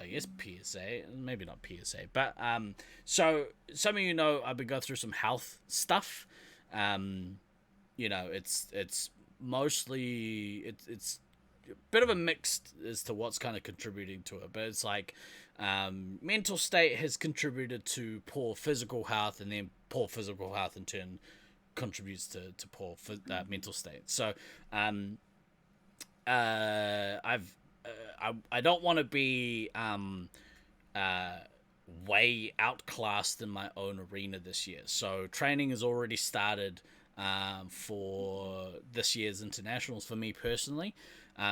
guess PSA, maybe not PSA, but so some of you know I've been going through some health stuff. You know, it's mostly it's a bit of a mixed as to what's kind of contributing to it, but it's like mental state has contributed to poor physical health, and then poor physical health in turn contributes to poor mental state. So I don't want to be way outclassed in my own arena this year. So training has already started for this year's internationals for me personally,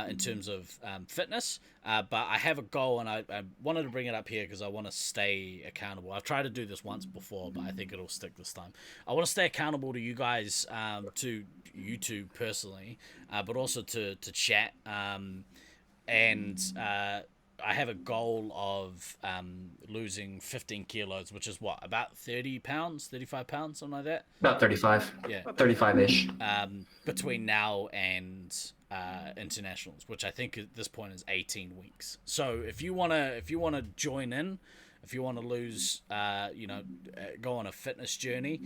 in terms of fitness. But I have a goal, and I wanted to bring it up here because I want to stay accountable. I've tried to do this once before, but I think it'll stick this time. I want to stay accountable to you guys, to YouTube personally, but also to chat. And I have a goal of losing 15 kilos, which is what, about 30 pounds, 35 pounds, something like that? About 35. Yeah. 35-ish. Between now and internationals, which I think at this point is 18 weeks. So if you wanna join in, if you want to lose, go on a fitness journey,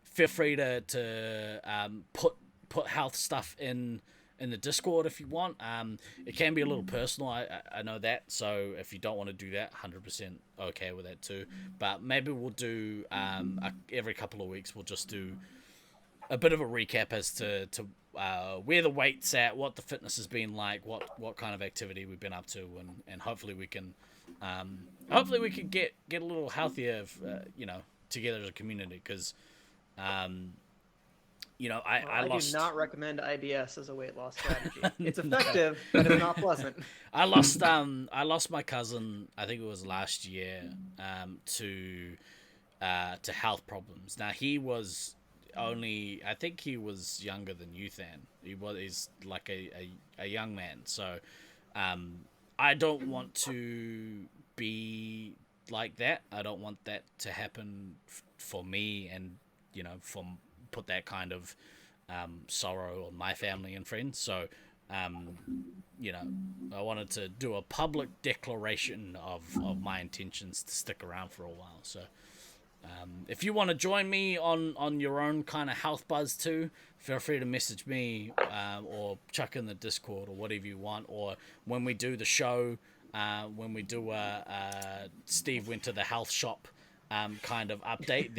feel free to put health stuff in the Discord if you want. It can be a little personal, I know that, so if you don't want to do that, 100% okay with that too. But maybe we'll do every couple of weeks we'll just do a bit of a recap as to where the weight's at, what the fitness has been like, what kind of activity we've been up to, and hopefully we can get a little healthier together as a community, because I do not recommend IBS as a weight loss strategy. It's effective, but it's not pleasant. I lost my cousin, I think it was last year, to health problems. Now I think he was younger than you, Than. He's like a young man. So I don't want to be like that. I don't want that to happen for me, and put that kind of sorrow on my family and friends. So, I wanted to do a public declaration of my intentions to stick around for a while. So, if you want to join me on your own kind of health buzz too, feel free to message me or chuck in the Discord or whatever you want. Or when we do the show, when we do Steve went to the health shop kind of update,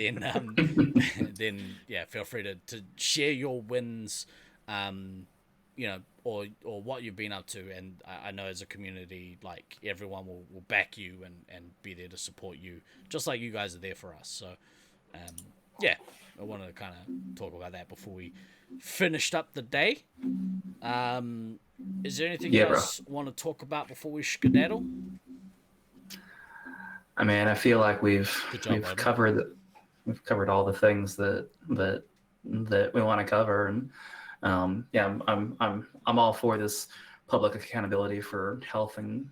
then yeah, feel free to share your wins, or what you've been up to. And I know as a community, like, everyone will back you and be there to support you, just like you guys are there for us. So, yeah, I wanted to kind of talk about that before we finished up the day. Is there anything else you want to talk about before we skedaddle? I mean, I feel like we've covered all the things that we want to cover, and yeah, I'm all for this public accountability for health and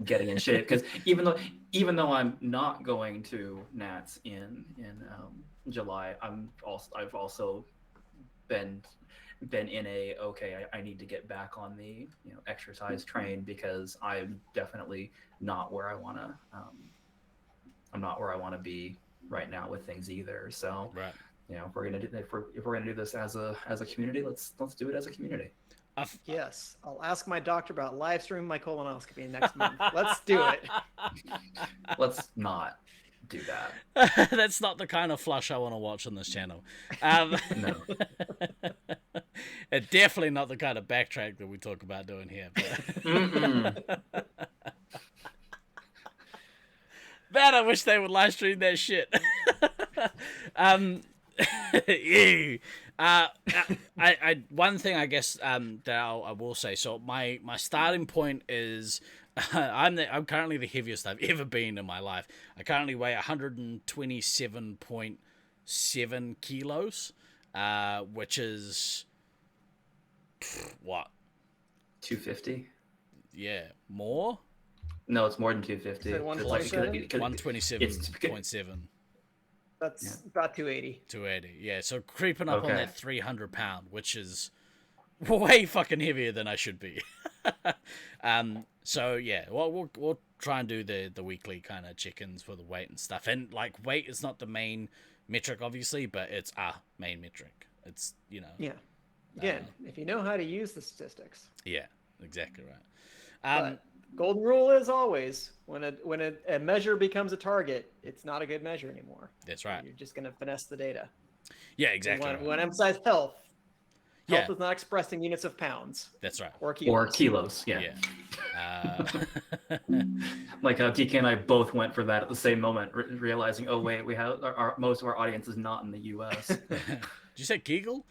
getting in shape. Because even though I'm not going to Nats in July, I've also been in I need to get back on the exercise train, because I'm definitely not where I want to I'm not where I want to be right now with things either. So right. If we're gonna do this as a community, let's do it as a community. Yes, I'll ask my doctor about live streaming my colonoscopy next month. Let's do it. Let's not do that. That's not the kind of flush I want to watch on this channel. No. And definitely not the kind of backtrack that we talk about doing here. But... Man, I wish they would live stream that shit. Ew. One thing I guess that I will say. So my starting point is I'm currently the heaviest I've ever been in my life. I currently weigh 127.7 kilos, which is what? 250? Yeah, more? No, it's more than 250. 127.7. That's about 280. 280, yeah. So creeping up on that 300 pound, which is way fucking heavier than I should be. So yeah, well, we'll try and do the weekly kind of check-ins for the weight and stuff. And like, weight is not the main metric, obviously, but it's our main metric. It's Yeah. Again, if you know how to use the statistics. Yeah, exactly right. But golden rule is always when a measure becomes a target, it's not a good measure anymore. That's right. You're just going to finesse the data. Yeah, exactly. We want to emphasize health. Yeah. Health is not expressed in units of pounds. That's right. Or kilos. Yeah. Yeah. Like how TK and I both went for that at the same moment, realizing, oh wait, we have most of our audience is not in the U.S. Did you say giggle?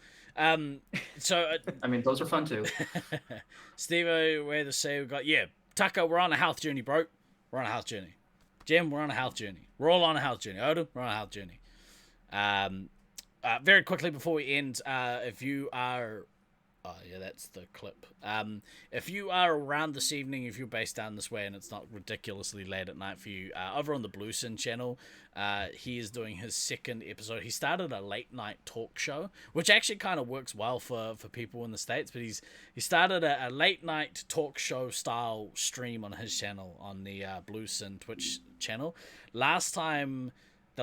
So I mean, those are fun too. Steve, where to say we got Tucker, we're on a health journey, bro. We're on a health journey. Jim, we're on a health journey. We're all on a health journey. Odin, we're on a health journey. Very quickly before we end, if you are... Oh, yeah, that's the clip. If you are around this evening, if you're based down this way and it's not ridiculously late at night for you, over on the Bluesin channel, he is doing his second episode. He started a late night talk show, which actually kind of works well for people in the States, but he started a late night talk show style stream on his channel, on the Bluesin Twitch channel. The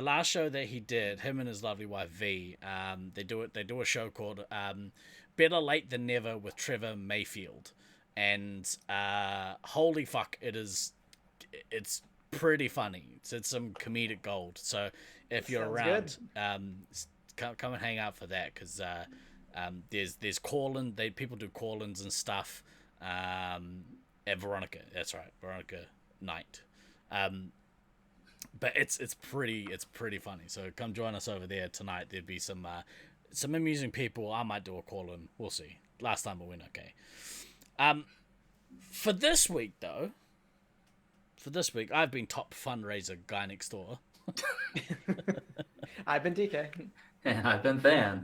last show that he did, him and his lovely wife V, they do a show called Better Late Than Never with Trevor Mayfield, and holy fuck, it's pretty funny. It's some comedic gold. So if you're around, come and hang out for that, because there's call-in. People do call-ins and stuff. And Veronica, that's right, Veronica Knight. But it's pretty funny. So come join us over there tonight. There'd be some amusing people. I might do a call-in. We'll see. Last time it went okay. For this week, though, I've been top fundraiser guy next door. I've been DK. And I've been Van.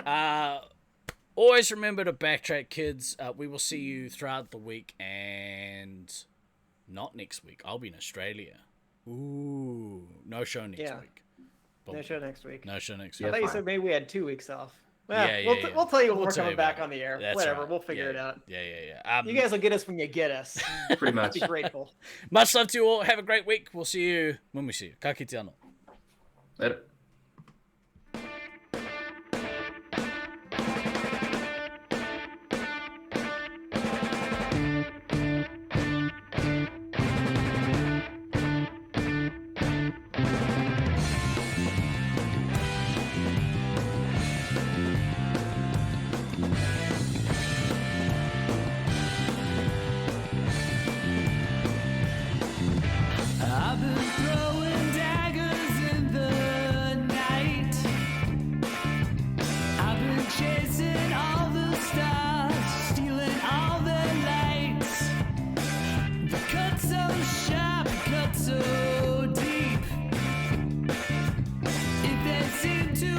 Always remember to backtrack, kids. We will see you throughout the week, and not next week. I'll be in Australia. Ooh, no show next week. No show next week. No show next I week. thought you said maybe we had 2 weeks off. Well, Yeah, we'll tell you when We'll we're tell coming you back about on the air. That's Whatever, right. we'll figure it out. Yeah. You guys will get us when you get us. Pretty much. Be grateful. Much love to you all. Have a great week. We'll see you when we see you. Ka kite anō. Later. I've been throwing daggers in the night. I've been chasing all the stars, stealing all their lights. The cut so sharp, cut so deep. If they seem to